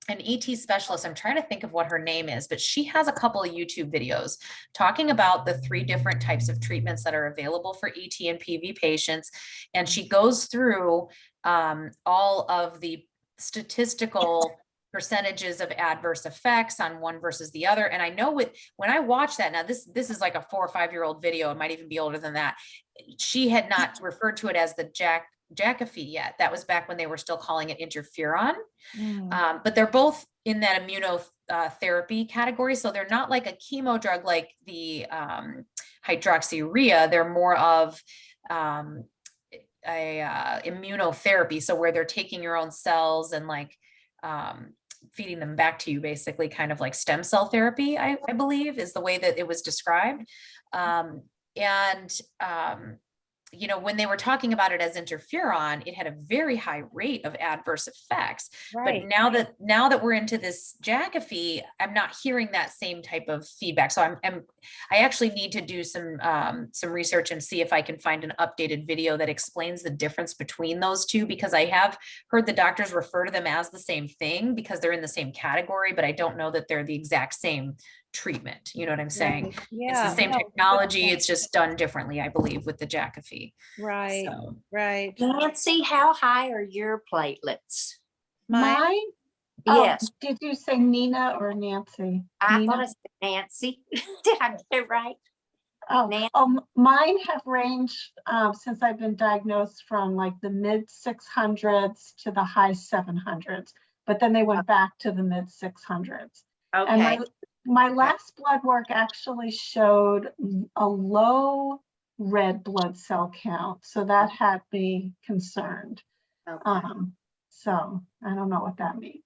an ET specialist, I'm trying to think of what her name is, but she has a couple of YouTube videos talking about the 3 different types of treatments that are available for ET and PV patients. And she goes through all of the statistical percentages of adverse effects on one versus the other. And I know when I watch that, now this is like a 4 or 5 year old video, it might even be older than that. She had not referred to it as the Jakafi yet. That was back when they were still calling it interferon. But they're both in that immunotherapy category. So they're not like a chemo drug like the hydroxyurea. They're more of a immunotherapy. So where they're taking your own cells and like feeding them back to you, basically kind of like stem cell therapy, I believe is the way that it was described. When they were talking about it as interferon, it had a very high rate of adverse effects. But now that we're into this Jakafi, I'm not hearing that same type of feedback. So I actually need to do some research and see if I can find an updated video that explains the difference between those two, because I have heard the doctors refer to them as the same thing because they're in the same category, but I don't know that they're the exact same treatment. You know what I'm saying? It's the same technology. It's just done differently, I believe, with the Jakafi. Right. Nancy, how high are your platelets? Mine? Yes. Did you say Nina or Nancy? I Nina? thought I said Nancy. Did I get it right? Mine have ranged since I've been diagnosed from like the mid 600s to the high 700s, but then they went back to the mid 600s. Okay. And my last blood work actually showed a low red blood cell count, so that had me concerned. Okay. So I don't know what that means.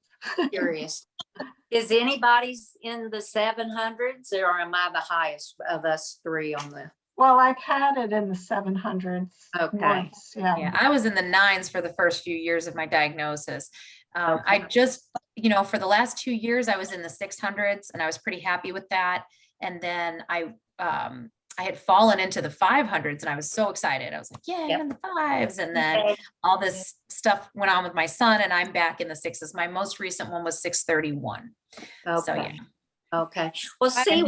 Curious. Is anybody's in the 700s, or am I the highest of us 3 on the? Well, I've had it in the 700s. Okay. Once, Yeah, I was in the 9s for the first few years of my diagnosis. Okay. I just, for the last 2 years, I was in the 600s and I was pretty happy with that. And then I had fallen into the 500s and I was so excited. I was like, yeah, I'm in the 5s. And then all this stuff went on with my son and I'm back in the 6s. My most recent one was 631. Okay. So yeah. Okay. Well, see,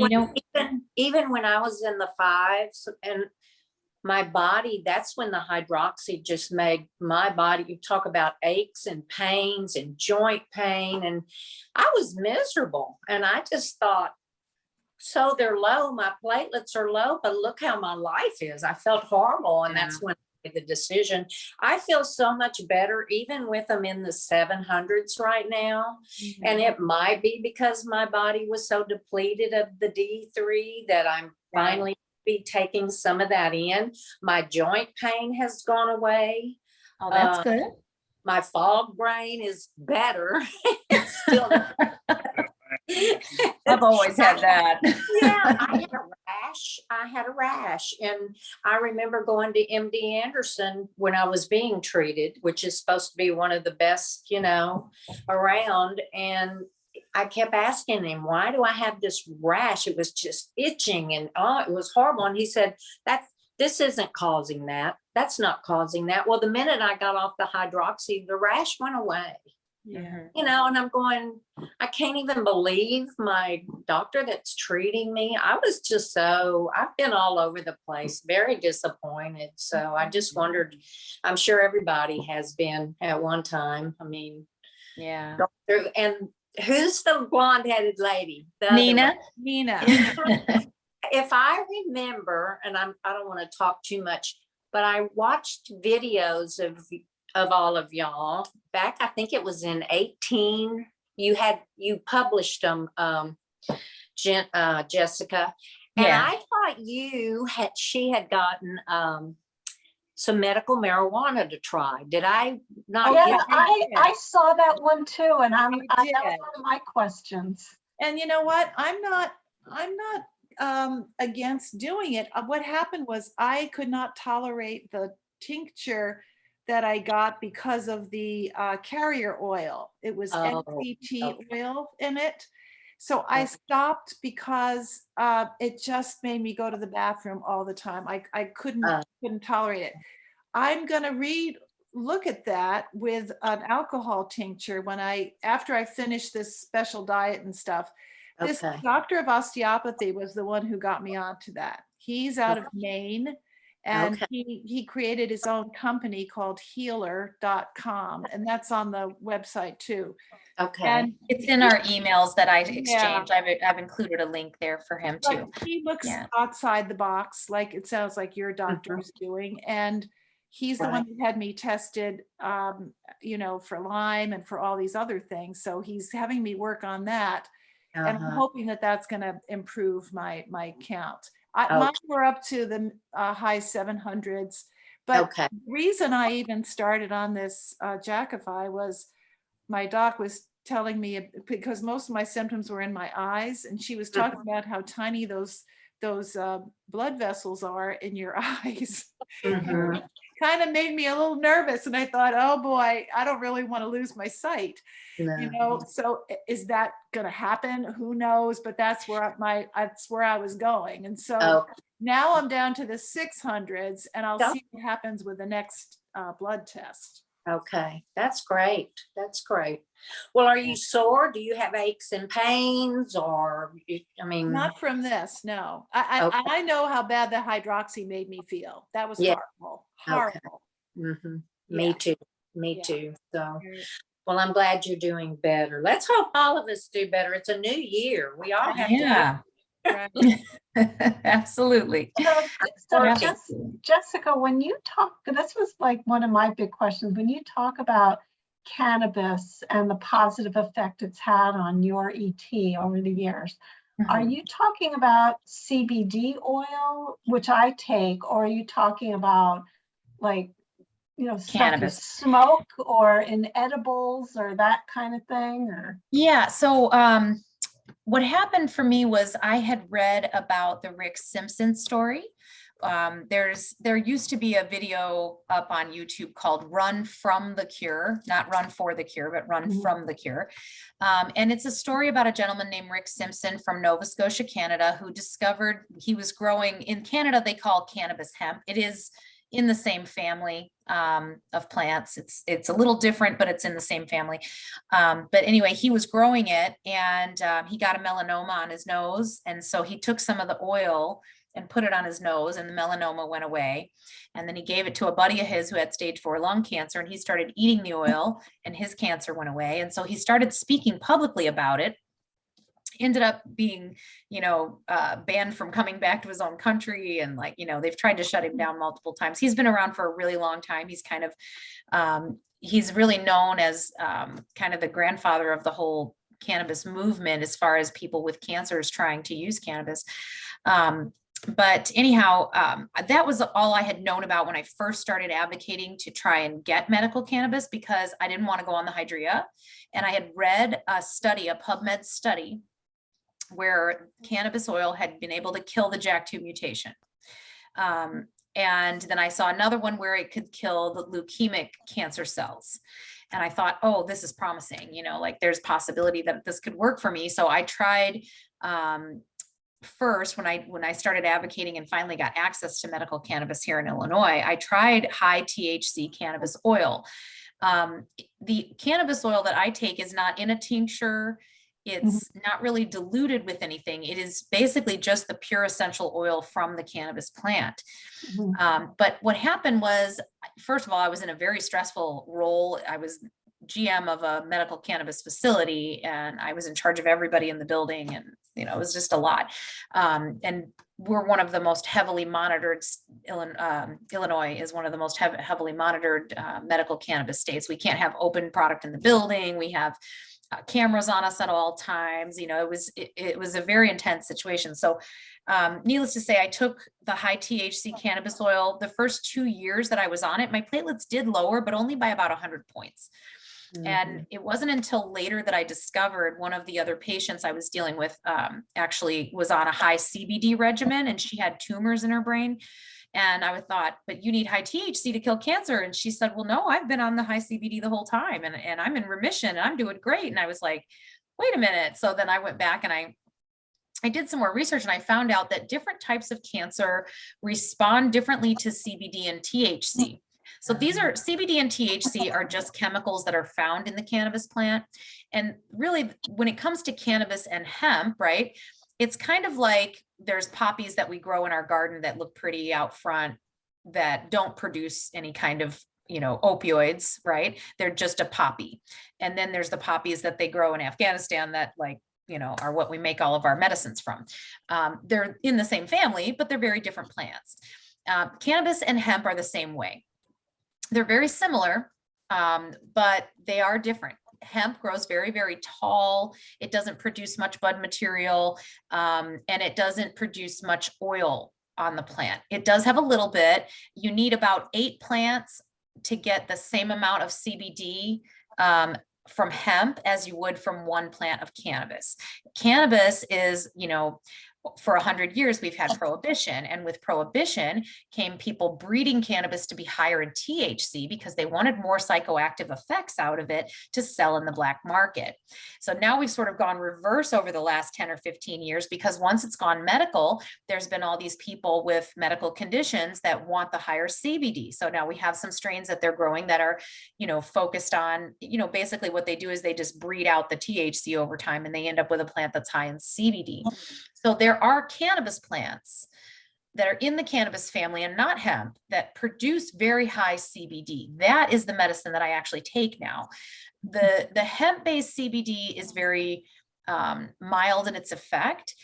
And, even when I was in the 5s and my body, that's when the hydroxy just made my body, you talk about aches and pains and joint pain. And I was miserable. And I just thought, so they're low, my platelets are low, but look how my life is. I felt horrible. And that's when I made the decision. I feel so much better, even with them in the 700s right now. And it might be because my body was so depleted of the D3 that I'm finally be taking some of that in. My joint pain has gone away. Oh, that's good. My fog brain is better. It's still I've always had that. Yeah, I had a rash. And I remember going to MD Anderson when I was being treated, which is supposed to be one of the best, around. And I kept asking him, why do I have this rash? It was just itching and it was horrible. And he said, this isn't causing that. That's not causing that. Well, the minute I got off the hydroxy, the rash went away. Yeah. And I'm going, I can't even believe my doctor that's treating me. I was just I've been all over the place, very disappointed. So I just wondered, I'm sure everybody has been at one time. I mean, yeah. And who's the blonde-headed lady? Nina. If I remember, and I don't want to talk too much, but I watched videos of all of y'all back, I think it was in 18 you published them, Jessica. And Yeah. I thought she had gotten some medical marijuana to try. Did I not? Oh, Yeah, yeah, I saw that one too, and that was did. one of my questions. And you know what? I'm not against doing it. What happened was I could not tolerate the tincture that I got because of the carrier oil. It was Oh, NCT okay. oil in it. So I Okay. stopped because it just made me go to the bathroom all the time. I couldn't tolerate it. I'm gonna look at that with an alcohol tincture after I finish this special diet and stuff. This Okay. doctor of osteopathy was the one who got me onto that. He's out of Maine, and Okay. he created his own company called healer.com, and that's on the website too. Okay. And It's in our emails that I Yeah. exchanged. I've included a link there for him too. but he looks Yeah. outside the box, like it sounds like your doctor is doing. And he's the one who had me tested, for Lyme and for all these other things. So he's having me work on that. And I'm hoping that that's going to improve my count. Mine were up to the high 700s. But Okay. the reason I even started on this Jakafi was my doc was telling me, because most of my symptoms were in my eyes, and she was talking about how tiny those blood vessels are in your eyes. Mhm. Kind of made me a little nervous, and I thought, oh boy, I don't really want to lose my sight. No. So is that going to happen? Who knows? But that's where I was going. And so Okay. now I'm down to the 600s, and I'll Yeah. see what happens with the next blood test. Okay. That's great. That's great. Well, are you sore? Do you have aches and pains, or I mean, Not from this, no. Okay. I know how bad the hydroxy made me feel. That was Yeah. horrible, Okay. horrible. Me Yeah. too. Me Yeah. too. So, Right. well, I'm glad you're doing better. Let's hope all of us do better. It's a new year. We all have Yeah. Right. Absolutely. So Yeah. Jessica, when you talk, this was like one of my big questions, when you talk about cannabis and the positive effect it's had on your ET over the years, are Mhm. you talking about CBD oil, which I take, or are you talking about like, stuff you Cannabis. smoke or in edibles or that kind of thing? Or Yeah. So what happened for me was I had read about the Rick Simpson story. There used to be a video up on YouTube called Run from the Cure, not Run for the Cure, but Run from the Cure. And it's a story about a gentleman named Rick Simpson from Nova Scotia, Canada, who discovered he was growing in Canada. They call cannabis hemp. It is in the same family of plants. It's a little different, but it's in the same family. But anyway, he was growing it, and he got a melanoma on his nose. And so he took some of the oil and put it on his nose, and the melanoma went away. And then he gave it to a buddy of his who had stage 4 lung cancer, and he started eating the oil, and his cancer went away. And so he started speaking publicly about it. Ended up being, banned from coming back to his own country. And they've tried to shut him down multiple times. He's been around for a really long time. He's kind of, he's really known as kind of the grandfather of the whole cannabis movement as far as people with cancers trying to use cannabis. But anyhow, that was all I had known about when I first started advocating to try and get medical cannabis, because I didn't want to go on the Hydrea. And I had read a study, a PubMed study, where cannabis oil had been able to kill the JAK2 mutation. And then I saw another one where it could kill the leukemic cancer cells. And I thought, oh, this is promising, there's possibility that this could work for me. So I tried first, when I started advocating and finally got access to medical cannabis here in Illinois, I tried high THC cannabis oil. The cannabis oil that I take is not in a tincture. It's not really diluted with anything. It is basically just the pure essential oil from the cannabis plant. But what happened was, first of all, I was in a very stressful role. I was GM of a medical cannabis facility, and I was in charge of everybody in the building, and it was just a lot. And we're one of the most heavily monitored, Illinois is one of the most heavily monitored medical cannabis states. We can't have open product in the building. We have cameras on us at all times. You know, it was a very intense situation. So needless to say, I took the high THC cannabis oil. The first 2 years that I was on it, my platelets did lower, but only by about 100 points. And it wasn't until later that I discovered one of the other patients I was dealing with actually was on a high CBD regimen, and she had tumors in her brain. And I thought, but you need high THC to kill cancer. And she said, well, no, I've been on the high CBD the whole time, and I'm in remission and I'm doing great. And I was like, wait a minute. So then I went back and I did some more research, and I found out that different types of cancer respond differently to CBD and THC. So these are CBD and THC are just chemicals that are found in the cannabis plant. And really, when it comes to cannabis and hemp, right, it's kind of like there's poppies that we grow in our garden that look pretty out front that don't produce any kind of, you know, opioids, right? They're just a poppy. And then there's the poppies that they grow in Afghanistan that, like, you know, are what we make all of our medicines from. They're in the same family, but they're very different plants. Cannabis and hemp are the same way. They're very similar, but they are different. Hemp grows very, very tall. It doesn't produce much bud material, and it doesn't produce much oil on the plant. It does have a little bit. You need about 8 plants to get the same amount of CBD from hemp as you would from one plant of cannabis. Cannabis is, you know, for 100 years, we've had prohibition, and with prohibition came people breeding cannabis to be higher in THC because they wanted more psychoactive effects out of it to sell in the black market. So now we've sort of gone reverse over the last 10 or 15 years, because once it's gone medical, there's been all these people with medical conditions that want the higher CBD. So now we have some strains that they're growing that are, you know, focused on, you know, basically what they do is they just breed out the THC over time, and they end up with a plant that's high in CBD. So there are cannabis plants that are in the cannabis family and not hemp that produce very high CBD. That is the medicine that I actually take now. The hemp-based CBD is very mild in its effect.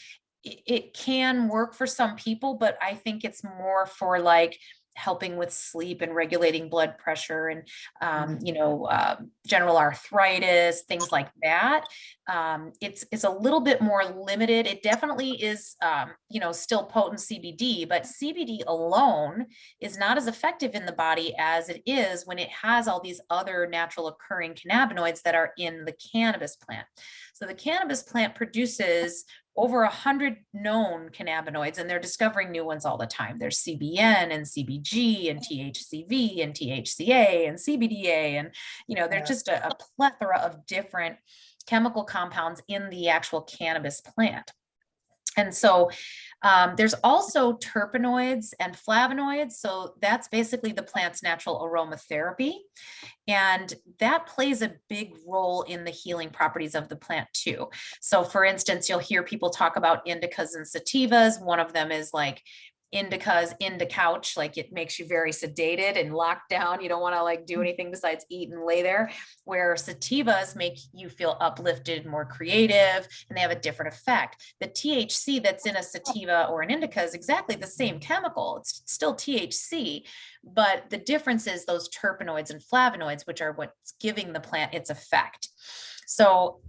It can work for some people, but I think it's more for like helping with sleep and regulating blood pressure and, you know, general arthritis, things like that. It's a little bit more limited. It definitely is, you know, still potent CBD, but CBD alone is not as effective in the body as it is when it has all these other natural occurring cannabinoids that are in the cannabis plant. So the cannabis plant produces over 100 known cannabinoids, and they're discovering new ones all the time. There's CBN and CBG and THCV and THCA and CBDA. And, you know, there's just a plethora of different chemical compounds in the actual cannabis plant. And so there's also terpenoids and flavonoids. So that's basically the plant's natural aromatherapy. And that plays a big role in the healing properties of the plant too. So for instance, you'll hear people talk about indicas and sativas. One of them is like indicas into couch, like it makes you very sedated and locked down. You don't want to like do anything besides eat and lay there, where sativas make you feel uplifted, more creative, and they have a different effect. The THC that's in a sativa or an indica is exactly the same chemical. It's still THC, but the difference is those terpenoids and flavonoids, which are what's giving the plant its effect. So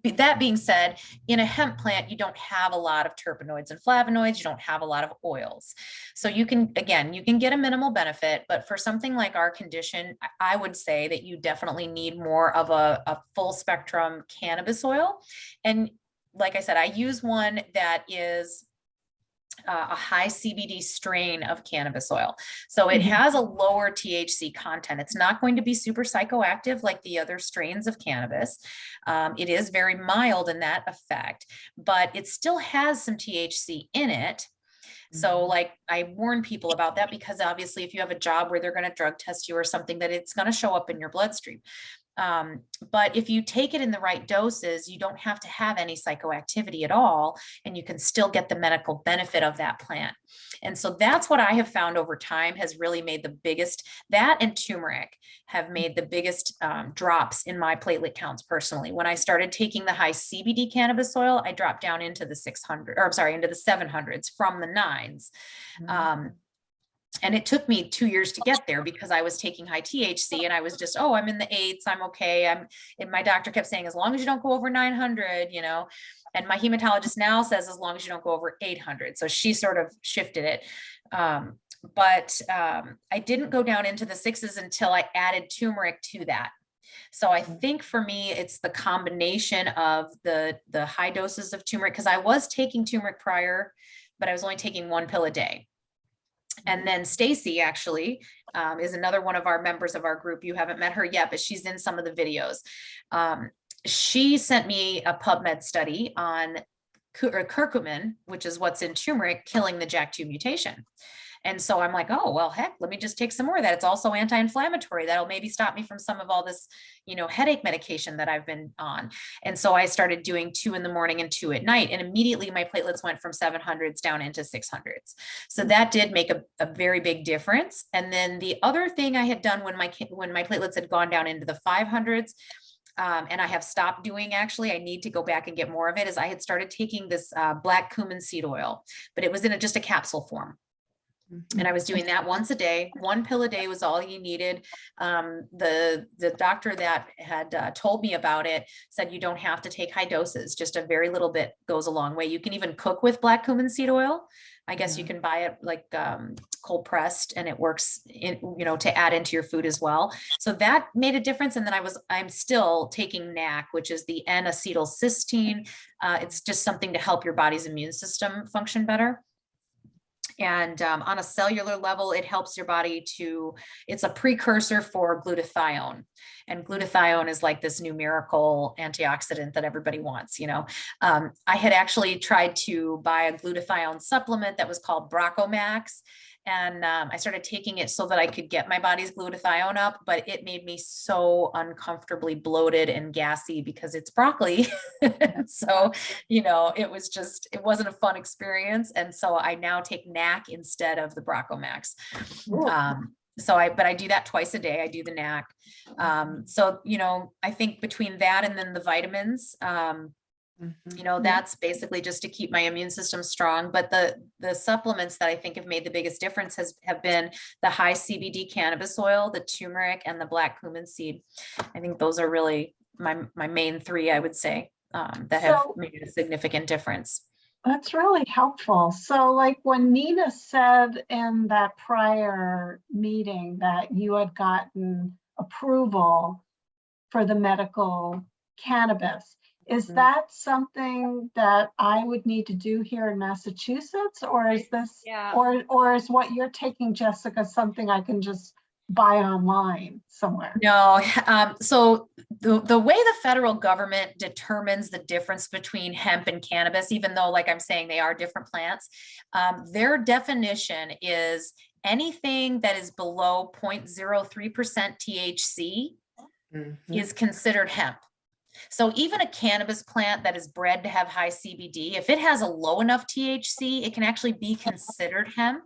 that being said, in a hemp plant, you don't have a lot of terpenoids and flavonoids. You don't have a lot of oils. So you can, again, you can get a minimal benefit, but for something like our condition, I would say that you definitely need more of a full spectrum cannabis oil. And like I said, I use one that is a high CBD strain of cannabis oil. So it has a lower THC content. It's not going to be super psychoactive like the other strains of cannabis. It is very mild in that effect, but it still has some THC in it. So like I warn people about that, because obviously if you have a job where they're going to drug test you or something, that it's going to show up in your bloodstream. But if you take it in the right doses, you don't have to have any psychoactivity at all, and you can still get the medical benefit of that plant. And so that's what I have found over time has really made the biggest, that and turmeric have made the biggest drops in my platelet counts personally. When I started taking the high CBD cannabis oil, I dropped down into the 600, or I'm sorry, into the 700s from the 9s. And it took me 2 years to get there because I was taking high THC and I was just, oh, I'm in the 8s, I'm okay. And my doctor kept saying, as long as you don't go over 900, you know, and my hematologist now says, as long as you don't go over 800. So she sort of shifted it. But I didn't go down into the 6s until I added turmeric to that. So I think for me, it's the combination of the high doses of turmeric, because I was taking turmeric prior, but I was only taking 1 pill a day. And then Stacy actually is another one of our members of our group. You haven't met her yet, but she's in some of the videos. She sent me a PubMed study on curcumin, which is what's in turmeric, killing the JAK2 mutation. And so I'm like, oh, well, heck, let me just take some more of that. It's also anti-inflammatory. That'll maybe stop me from some of all this, you know, headache medication that I've been on. And so I started doing 2 in the morning and 2 at night. And immediately my platelets went from 700s down into 600s. So that did make a very big difference. And then the other thing I had done when my platelets had gone down into the 500s, and I have stopped doing, actually, I need to go back and get more of it, is I had started taking this black cumin seed oil, but it was in just a capsule form. And I was doing that once a day. 1 pill a day was all you needed. The doctor that had told me about it said you don't have to take high doses. Just a very little bit goes a long way. You can even cook with black cumin seed oil. I guess you can buy it like cold pressed, and it works in, you know, to add into your food as well. So that made a difference. And then I'm still taking NAC, which is the N-acetylcysteine. It's just something to help your body's immune system function better. And on a cellular level, it helps your body it's a precursor for glutathione. And glutathione is like this new miracle antioxidant that everybody wants, you know. I had actually tried to buy a glutathione supplement that was called Brocomax. And I started taking it so that I could get my body's glutathione up, but it made me so uncomfortably bloated and gassy because it's broccoli. So, you know, it wasn't a fun experience. And so I now take NAC instead of the Brocomax. But I do that twice a day. I do the NAC. So, you know, I think between that and then the vitamins, you know, that's basically just to keep my immune system strong. But the supplements that I think have made the biggest difference have been the high CBD cannabis oil, the turmeric, and the black cumin seed. I think those are really my main 3, I would say, that have made a significant difference. That's really helpful. So like when Nina said in that prior meeting that you had gotten approval for the medical cannabis, is that something that I would need to do here in Massachusetts, or is this, or is what you're taking, Jessica, something I can just buy online somewhere? No. So the way the federal government determines the difference between hemp and cannabis, even though, like I'm saying, they are different plants, their definition is anything that is below 0.03% THC is considered hemp. So even a cannabis plant that is bred to have high CBD, if it has a low enough THC, it can actually be considered hemp.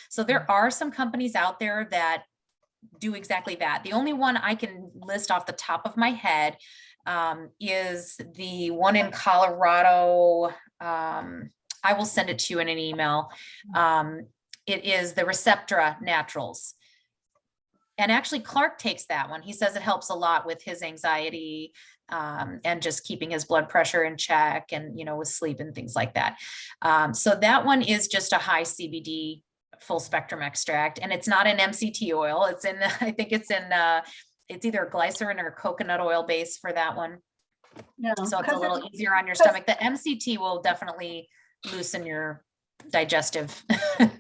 So there are some companies out there that do exactly that. The only one I can list off the top of my head is the one in Colorado. I will send it to you in an email. It is the Receptra Naturals. And actually Clark takes that one. He says it helps a lot with his anxiety and just keeping his blood pressure in check, and, you know, with sleep and things like that. So that one is just a high CBD full spectrum extract, and it's not an MCT oil. It's in, I think it's either glycerin or coconut oil base for that one. Yeah, so it's a little easier on your stomach. The MCT will definitely loosen your digestive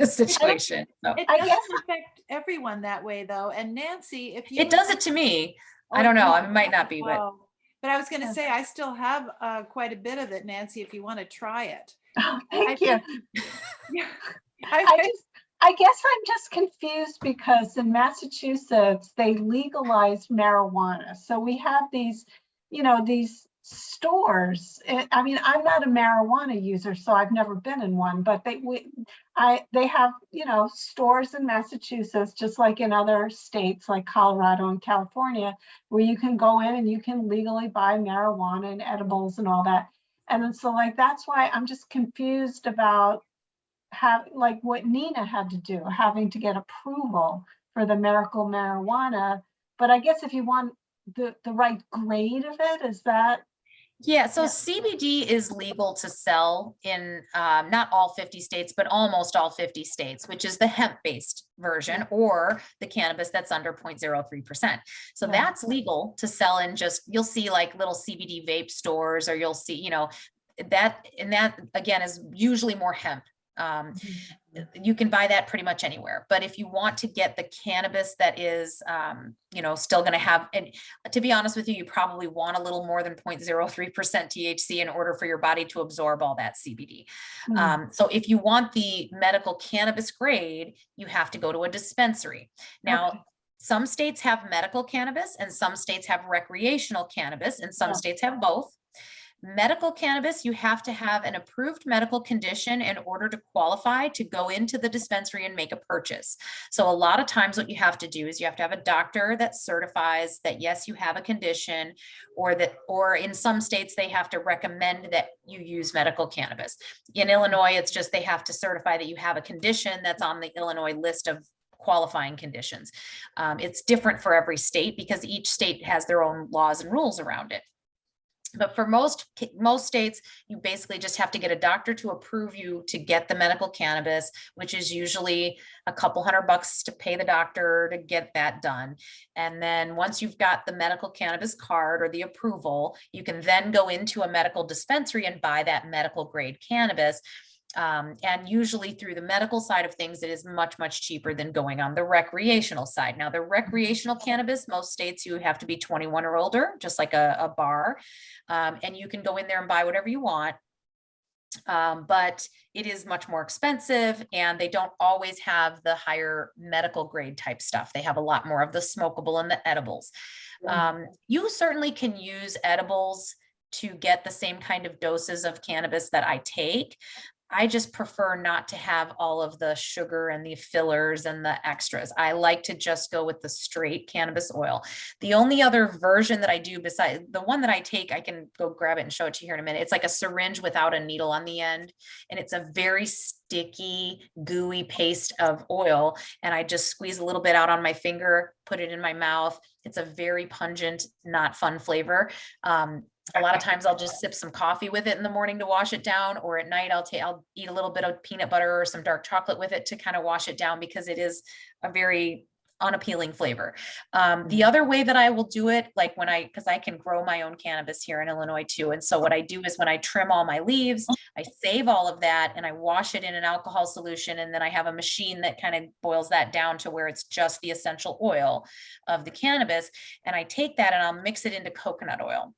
situation. So. It doesn't affect everyone that way though. And Nancy, if you it does it to me, I don't know. It might not be, but I was going to say, I still have quite a bit of it, Nancy, if you want to try it. Oh, thank you. I guess I'm just confused because in Massachusetts, they legalized marijuana. So we have these, you know, these stores. I mean, I'm not a marijuana user, so I've never been in one, but they have, you know, stores in Massachusetts, just like in other states like Colorado and California, where you can go in and you can legally buy marijuana and edibles and all that. And so like, that's why I'm just confused about have, like what Nina had to do, having to get approval for the medical marijuana. But I guess if you want the right grade of it, is that? Yeah, so Yeah. CBD is legal to sell in not all 50 states, but almost all 50 states, which is the hemp-based version or the cannabis that's under 0.03%. So Yeah. that's legal to sell in just, you'll see like little CBD vape stores, or you'll see, you know, that, and that again is usually more hemp. You can buy that pretty much anywhere. But if you want to get the cannabis that is, you know, still going to have, and to be honest with you, you probably want a little more than 0.03% THC in order for your body to absorb all that CBD. So if you want the medical cannabis grade, you have to go to a dispensary. Now, Okay. some states have medical cannabis and some states have recreational cannabis, and some Yeah. states have both. Medical cannabis, you have to have an approved medical condition in order to qualify to go into the dispensary and make a purchase. So a lot of times what you have to do is you have to have a doctor that certifies that, yes, you have a condition, or that, or in some states, they have to recommend that you use medical cannabis. In Illinois, it's just, they have to certify that you have a condition that's on the Illinois list of qualifying conditions. It's different for every state because each state has their own laws and rules around it. But for most states, you basically just have to get a doctor to approve you to get the medical cannabis, which is usually a couple $100 to pay the doctor to get that done. And then once you've got the medical cannabis card or the approval, you can then go into a medical dispensary and buy that medical grade cannabis. And usually through the medical side of things, it is much, much cheaper than going on the recreational side. Now, the recreational cannabis, most states you have to be 21 or older, just like a bar. And you can go in there and buy whatever you want. But it is much more expensive, and they don't always have the higher medical grade type stuff. They have a lot more of the smokable and the edibles. You certainly can use edibles to get the same kind of doses of cannabis that I take. I just prefer not to have all of the sugar and the fillers and the extras. I like to just go with the straight cannabis oil. The only other version that I do besides the one that I take, I can go grab it and show it to you here in a minute. It's like a syringe without a needle on the end. And it's a very sticky, gooey paste of oil. And I just squeeze a little bit out on my finger, put it in my mouth. It's a very pungent, not fun flavor. A lot of times I'll just sip some coffee with it in the morning to wash it down, or at night I'll eat a little bit of peanut butter or some dark chocolate with it to kind of wash it down, because it is a very unappealing flavor. The other way that I will do it, like because I can grow my own cannabis here in Illinois too. And so what I do is when I trim all my leaves, I save all of that and I wash it in an alcohol solution. And then I have a machine that kind of boils that down to where it's just the essential oil of the cannabis. And I take that and I'll mix it into coconut oil.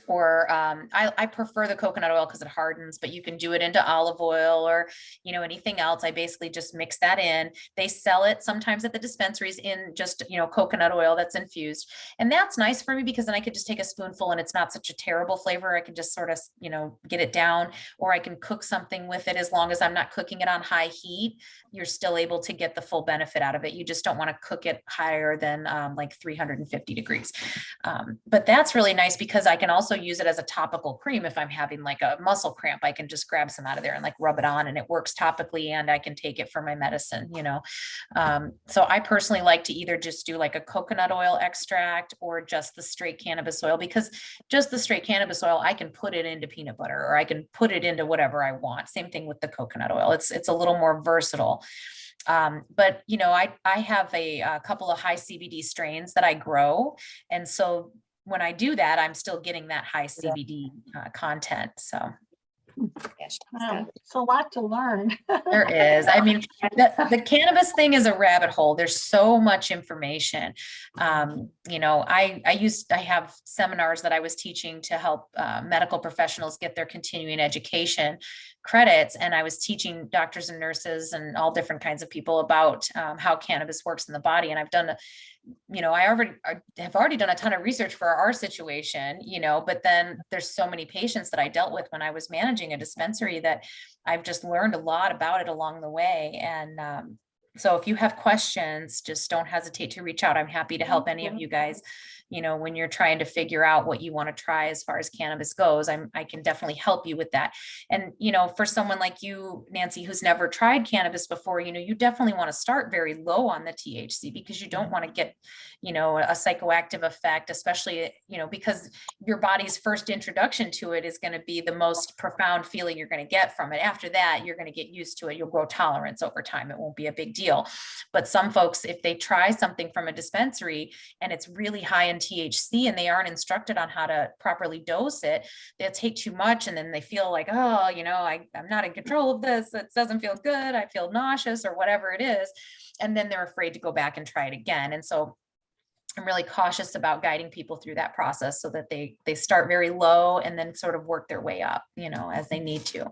Or I prefer the coconut oil because it hardens, but you can do it into olive oil or, you know, anything else. I basically just mix that in. They sell it sometimes at the dispensaries in just, you know, coconut oil that's infused. And that's nice for me because then I could just take a spoonful and it's not such a terrible flavor. I can just sort of, you know, get it down, or I can cook something with it. As long as I'm not cooking it on high heat, you're still able to get the full benefit out of it. You just don't want to cook it higher than like 350 degrees. But that's really nice because I can also use it as a topical cream. If I'm having like a muscle cramp, I can just grab some out of there and like rub it on, and it works topically, and I can take it for my medicine, you know. So I personally like to either just do like a coconut oil extract or just the straight cannabis oil, because just the straight cannabis oil, I can put it into peanut butter or I can put it into whatever I want. Same thing with the coconut oil. It's a little more versatile. But you know, I have a couple of high CBD strains that I grow. And so when I do that, I'm still getting that high CBD content. So Yes, Wow, it's a lot to learn. there is. I mean, the cannabis thing is a rabbit hole. There's so much information. You know, I have seminars that I was teaching to help medical professionals get their continuing education credits. And I was teaching doctors and nurses and all different kinds of people about how cannabis works in the body. And I've done you know, I have already done a ton of research for our situation, you know, but then there's so many patients that I dealt with when I was managing a dispensary that I've just learned a lot about it along the way. And so if you have questions, just don't hesitate to reach out. I'm happy to help any of you guys when you're trying to figure out what you want to try as far as cannabis goes. I can definitely help you with that. And, for someone like you, Nancy, who's never tried cannabis before, you definitely want to start very low on the THC, because you don't want to get, a psychoactive effect, especially, because your body's first introduction to it is going to be the most profound feeling you're going to get from it. After that, you're going to get used to it. You'll grow tolerance over time. It won't be a big deal. But some folks, if they try something from a dispensary and it's really high in THC and they aren't instructed on how to properly dose it, they'll take too much, and then they feel like, oh, I'm not in control of this. It doesn't feel good. I feel nauseous, or whatever it is. And then they're afraid to go back and try it again. And so I'm really cautious about guiding people through that process, so that they start very low and then sort of work their way up, as they need to.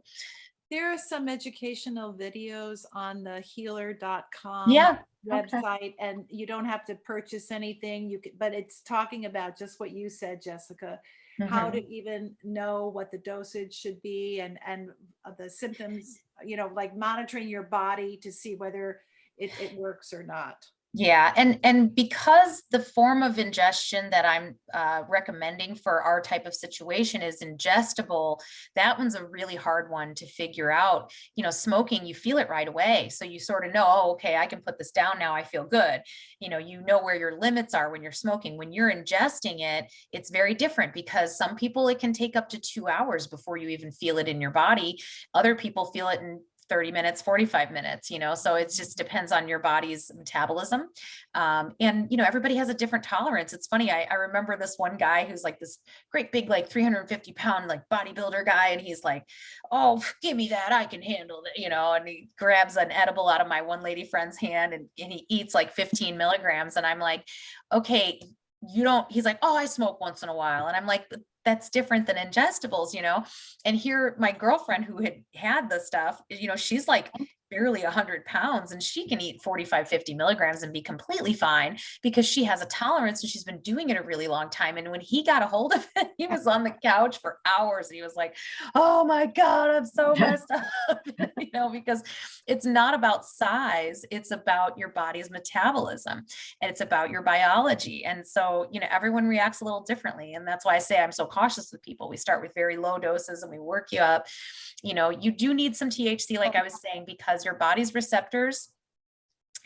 There are some educational videos on the healer.com Yeah. website, and you don't have to purchase anything. But it's talking about just what you said, Jessica, how to even know what the dosage should be, and the symptoms, like monitoring your body to see whether it works or not. Yeah. And because the form of ingestion that I'm recommending for our type of situation is ingestible, that one's a really hard one to figure out. Smoking, you feel it right away. So you sort of know, oh, okay, I can put this down now. I feel good. You know where your limits are when you're smoking. When you're ingesting it, it's very different, because some people, it can take up to 2 hours before you even feel it in your body. Other people feel it in 30 minutes, 45 minutes, so it just depends on your body's metabolism. And, everybody has a different tolerance. It's funny. I remember this one guy who's like this great big, like 350-pound, like bodybuilder guy. And he's like, oh, give me that. I can handle it, and he grabs an edible out of my one lady friend's hand, and he eats like 15 milligrams. And I'm like, okay, he's like, oh, I smoke once in a while. And I'm like, that's different than ingestibles, and here my girlfriend who had the stuff, she's like barely 100 pounds, and she can eat 45, 50 milligrams and be completely fine, because she has a tolerance and she's been doing it a really long time. And when he got a hold of it, he was on the couch for hours. And he was like, oh my God, I'm so messed up, because it's not about size. It's about your body's metabolism, and it's about your biology. And so, everyone reacts a little differently. And that's why I say I'm so cautious with people. We start with very low doses and we work you up. You do need some THC, like I was saying, because your body's receptors,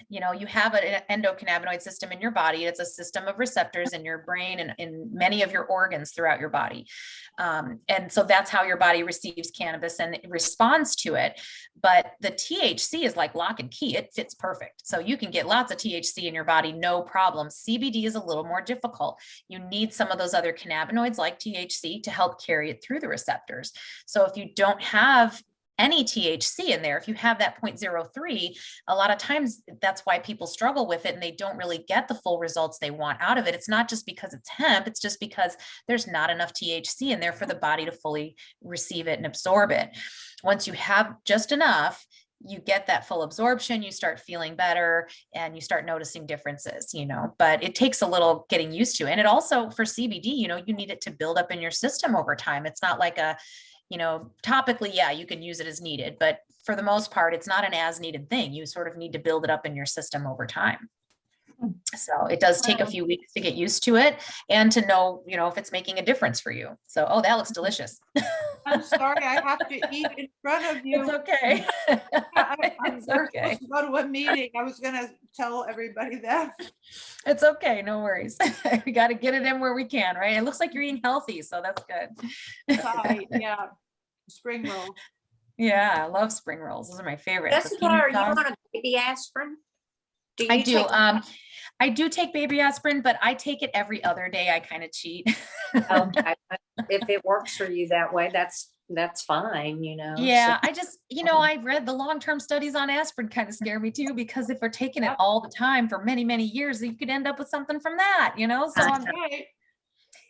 you have an endocannabinoid system in your body. It's a system of receptors in your brain and in many of your organs throughout your body. And so that's how your body receives cannabis and it responds to it. But the THC is like lock and key. It fits perfect. So you can get lots of THC in your body, no problem. CBD is a little more difficult. You need some of those other cannabinoids like THC to help carry it through the receptors. So if you don't have any THC in there, if you have that 0.03, a lot of times that's why people struggle with it and they don't really get the full results they want out of it. It's not just because it's hemp, it's just because there's not enough THC in there for the body to fully receive it and absorb it. Once you have just enough, you get that full absorption, you start feeling better, and you start noticing differences, but it takes a little getting used to. And it also, for CBD, you need it to build up in your system over time. It's not like topically, yeah, you can use it as needed, but for the most part, it's not an as needed thing. You sort of need to build it up in your system over time. So it does take a few weeks to get used to it and to know, if it's making a difference for you. So, oh, that looks delicious. I'm sorry, I have to eat in front of you. It's okay. It's okay. Supposed to go to a meeting. I was going to tell everybody that. It's okay. No worries. We got to get it in where we can, right? It looks like you're eating healthy, so that's good. Right, yeah. Spring roll. Yeah, I love spring rolls. Those are my favorite. Jessica, are you on a baby aspirin? I do. I do take baby aspirin, but I take it every other day. I kind of cheat. Okay. If it works for you that way, that's fine, Yeah, So, I just, I've read the long-term studies on aspirin kind of scare me too, because if we're taking it all the time for many, many years, you could end up with something from that, so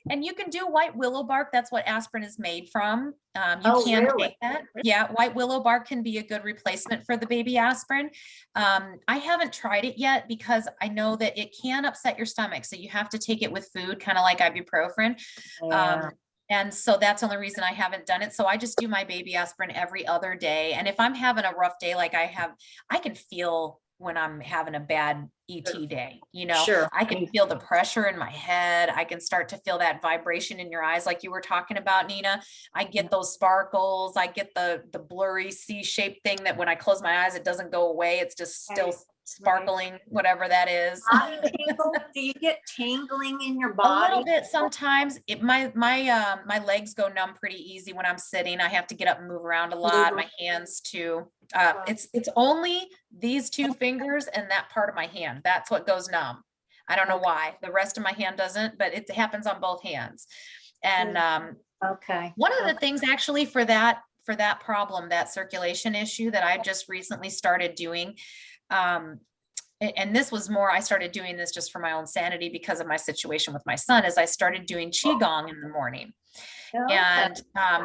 and you can do white willow bark. That's what aspirin is made from. You can really? take that. Yeah, white willow bark can be a good replacement for the baby aspirin. I haven't tried it yet because I know that it can upset your stomach. So you have to take it with food, kind of like ibuprofen. Yeah. And so that's the only reason I haven't done it. So I just do my baby aspirin every other day. And if I'm having a rough day like I have, I can feel when I'm having a bad ET day. You know, Sure. I can feel the pressure in my head. I can start to feel that vibration in your eyes, like you were talking about, Nina. I get those sparkles. I get the blurry C-shaped thing that when I close my eyes, it doesn't go away. It's just still sparkling, whatever that is. Body tingle? Do you get tingling in your A body? little bit sometimes. My legs go numb pretty easy when I'm sitting. I have to get up and move around a lot. My hands too. It's only these two fingers and that part of my hand. That's what goes numb. I don't know why. The rest of my hand doesn't, but it happens on both hands. And Okay. one of the things actually for that problem, that circulation issue that I just recently started doing, and this was more, I started doing this just for my own sanity because of my situation with my son, is I started doing Qigong in the morning. And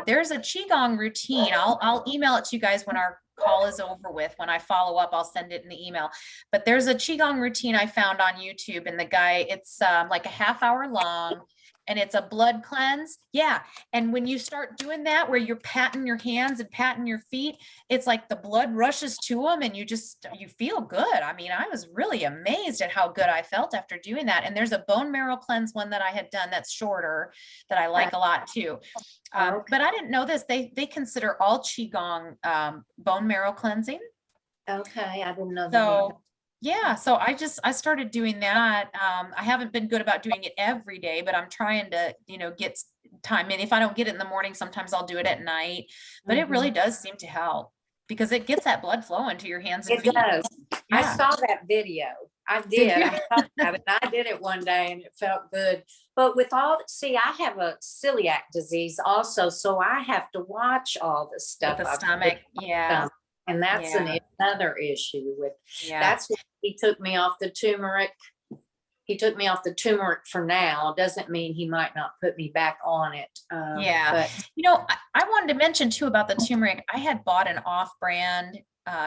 there's a Qigong routine. I'll email it to you guys when our call is over with. When I follow up, I'll send it in the email. But there's a Qigong routine I found on YouTube, and the guy, it's like a half-hour long, and it's a blood cleanse. Yeah. And when you start doing that, where you're patting your hands and patting your feet, it's like the blood rushes to them and you feel good. I mean, I was really amazed at how good I felt after doing that. And there's a bone marrow cleanse one that I had done that's shorter that I like a lot too. But I didn't know this. They consider all Qigong bone marrow cleansing. Okay, I didn't know that. So yeah, so I started doing that. I haven't been good about doing it every day, but I'm trying to, get time in. If I don't get it in the morning, sometimes I'll do it at night, but it really does seem to help because it gets that blood flowing to your hands and It feet. does. I Yeah. saw that video. I did. you? I thought about it. I did it one day and it felt good. But I have a celiac disease also, so I have to watch all the stuff. With the stomach. Yeah. And that's Yeah. another issue with, Yeah. that's why he took me off the turmeric. He took me off the turmeric for now. Doesn't mean he might not put me back on it. Yeah. But I wanted to mention too about the turmeric. I had bought an off-brand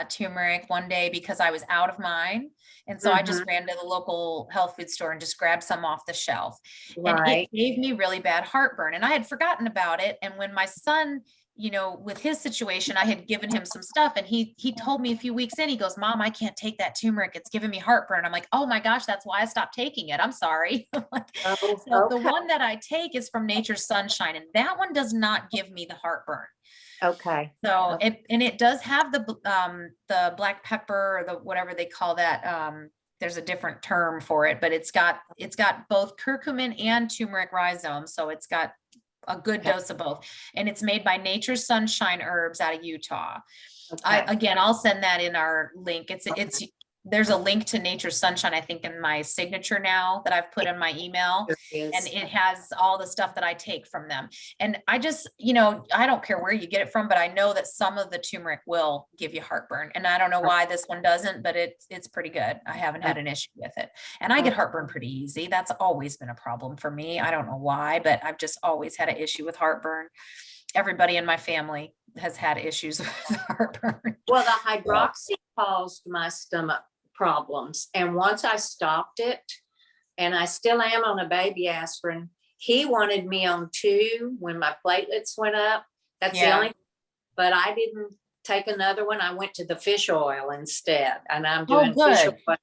turmeric one day because I was out of mine. And so I just ran to the local health food store and just grabbed some off the shelf. And it gave me really bad heartburn. And I had forgotten about it. And when my son, with his situation, I had given him some stuff and he told me a few weeks in, he goes, "Mom, I can't take that turmeric. It's giving me heartburn." I'm like, "Oh my gosh, that's why I stopped taking it. I'm sorry." So the one that I take is from Nature's Sunshine, and that one does not give me the heartburn. Okay. So it does have the black pepper or the whatever they call that. There's a different term for it, but it's got both curcumin and turmeric rhizome. So it's got a good dose of both. And it's made by Nature's Sunshine Herbs out of Utah. Okay. Again, I'll send that in our link. There's a link to Nature's Sunshine, I think, in my signature now that I've put in my email, and it has all the stuff that I take from them. And I just, I don't care where you get it from, but I know that some of the turmeric will give you heartburn, and I don't know why this one doesn't, but it's pretty good. I haven't had an issue with it, and I get heartburn pretty easy. That's always been a problem for me. I don't know why, but I've just always had an issue with heartburn. Everybody in my family has had issues with heartburn. Well, the hydroxy caused my stomach problems. And once I stopped it, and I still am on a baby aspirin, he wanted me on 2 when my platelets went up. That's the only, but I didn't take another one. I went to the fish oil instead, and I'm doing fish oil,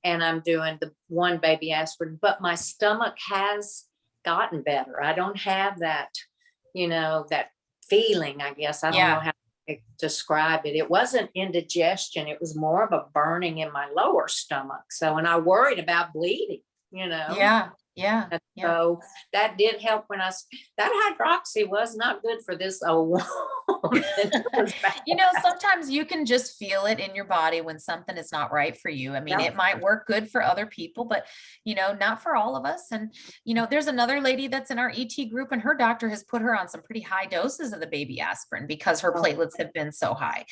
and I'm doing the 1 baby aspirin, but my stomach has gotten better. I don't have that, that feeling, I guess. I don't know how to describe it. It wasn't indigestion. It was more of a burning in my lower stomach. So, and I worried about bleeding, Yeah. So that did help that hydroxy was not good for this old woman. Sometimes you can just feel it in your body when something is not right for you. I mean, it might work good for other people, but not for all of us. And, there's another lady that's in our ET group, and her doctor has put her on some pretty high doses of the baby aspirin because her platelets have been so high.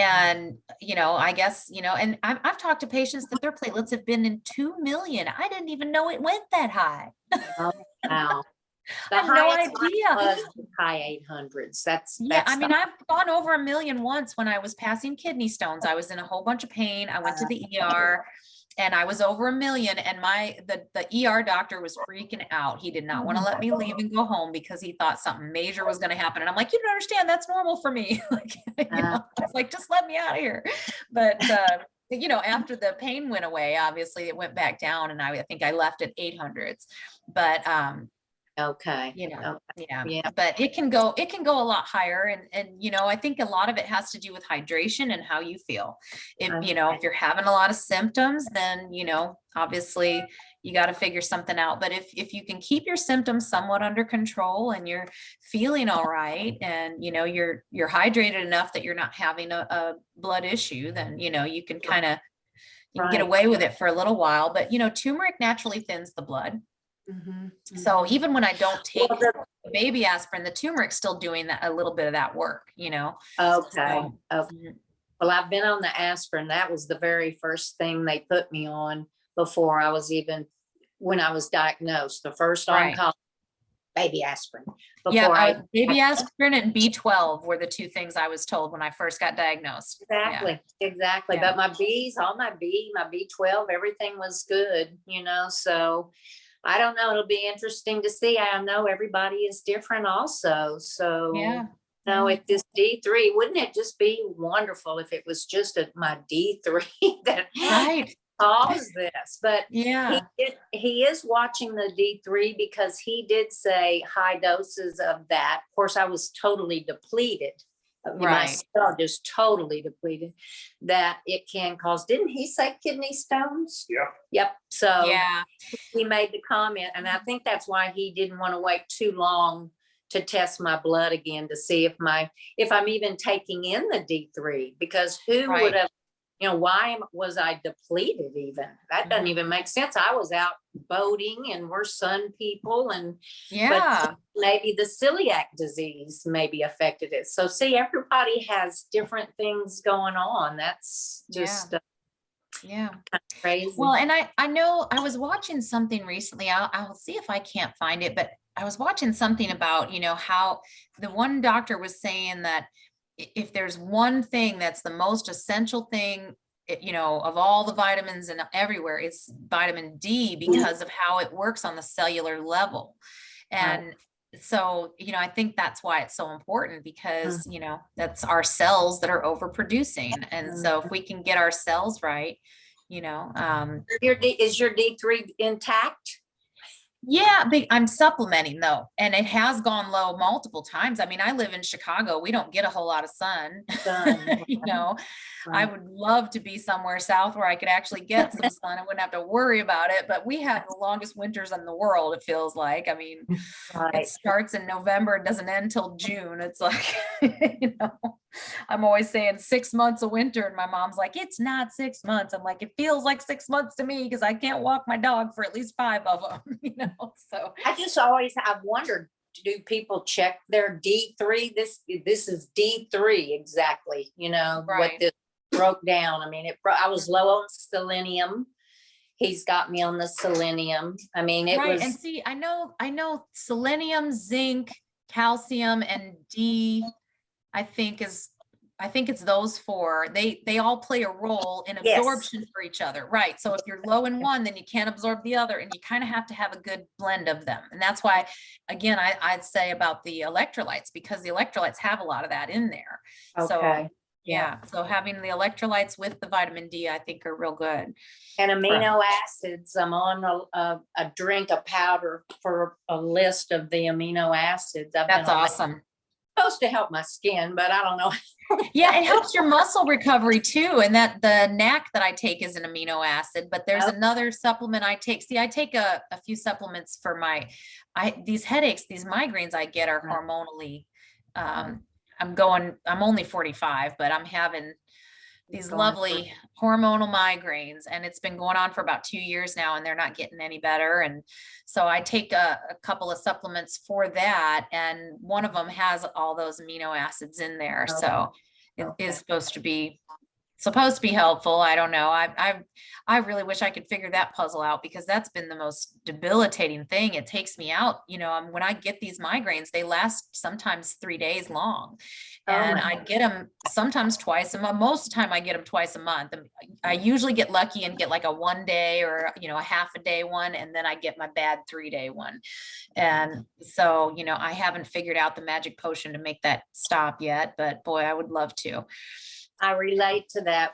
And, I guess, and I've talked to patients that their platelets have been in 2 million. I didn't even know it went that high. Oh, wow. I have no idea. Was high 800s. That's I mean, I've gone over 1 million once when I was passing kidney stones. I was in a whole bunch of pain. I went to the ER, and I was over 1 million, and the ER doctor was freaking out. He did not want to let me leave and go home because he thought something major was going to happen. And I'm like, you don't understand, that's normal for me. Like, it's like, just let me out of here. But after the pain went away, obviously it went back down, and I think I left at 800s. But Okay. yeah, but it can go a lot higher. And I think a lot of it has to do with hydration and how you feel. If if you're having a lot of symptoms, then obviously you got to figure something out. But if you can keep your symptoms somewhat under control, and you're feeling all right, and you're hydrated enough that you're not having a blood issue, then you can kind of get away with it for a little while. But turmeric naturally thins the blood. So even when I don't take the baby aspirin, the turmeric's still doing that, a little bit of that work, Okay. So, Well, I've been on the aspirin. That was the very first thing they put me on before I was when I was diagnosed, the first oncology, baby aspirin. Baby aspirin and B12 were the two things I was told when I first got diagnosed. Exactly. Yeah. But my B12, everything was good, so I don't know. It'll be interesting to see. I know everybody is different also. So, at this D3, wouldn't it just be wonderful if it was just my D3 that caused this? But he is watching the D3 because he did say high doses of that. Of course, I was totally depleted. My cell just totally depleted, that it can cause, didn't he say kidney stones? Yep. So he made the comment, and I think that's why he didn't want to wait too long to test my blood again to see if I'm even taking in the D3, because who would have, why was I depleted even? That doesn't even make sense. I was out boating, and we're sun people, and but maybe the celiac disease maybe affected it. So see, everybody has different things going on. That's just kind of crazy. Well, and I know I was watching something recently. I'll see if I can't find it, but I was watching something about, how the one doctor was saying that if there's one thing that's the most essential thing, of all the vitamins and everywhere, it's vitamin D, because of how it works on the cellular level. And so, I think that's why it's so important, because, that's our cells that are overproducing. And so if we can get our cells right, is your D3 intact? Yeah, I'm supplementing though, and it has gone low multiple times. I mean, I live in Chicago. We don't get a whole lot of sun. I would love to be somewhere south where I could actually get some sun. I wouldn't have to worry about it, but we have the longest winters in the world, it feels like. I mean, it starts in November and doesn't end till June. It's like, I'm always saying 6 months of winter, and my mom's like, it's not 6 months. I'm like, it feels like 6 months to me, because I can't walk my dog for at least 5 of them, So I've wondered, do people check their D3? This is D3 exactly, what this broke down. I mean, I was low on selenium. He's got me on the selenium. I mean, it was. And see, I know selenium, zinc, calcium, and D, I think it's those four. They all play a role in absorption for each other. Right. So if you're low in one, then you can't absorb the other, and you kind of have to have a good blend of them. And that's why, again, I'd say about the electrolytes, because the electrolytes have a lot of that in there. Okay. So having the electrolytes with the vitamin D, I think, are real good. And amino acids, I'm on a drink, a powder for a list of the amino acids. That's awesome. Supposed to help my skin, but I don't know. Yeah, it helps your muscle recovery too. And that the NAC that I take is an amino acid, but there's another supplement I take. See, I take a few supplements for these headaches, these migraines I get are hormonally. I'm only 45, but I'm having these lovely hormonal migraines, and it's been going on for about 2 years now, and they're not getting any better. And so I take a couple of supplements for that, and one of them has all those amino acids in there. So it is supposed to be supposed to be helpful. I don't know. I really wish I could figure that puzzle out, because that's been the most debilitating thing. It takes me out, when I get these migraines, they last sometimes 3 days long. Oh And my I get them sometimes twice a month. Most of the time I get them twice a month. I usually get lucky and get like a 1 day or, a half a day one. And then I get my bad 3-day one. And so, I haven't figured out the magic potion to make that stop yet, but boy, I would love to. I relate to that.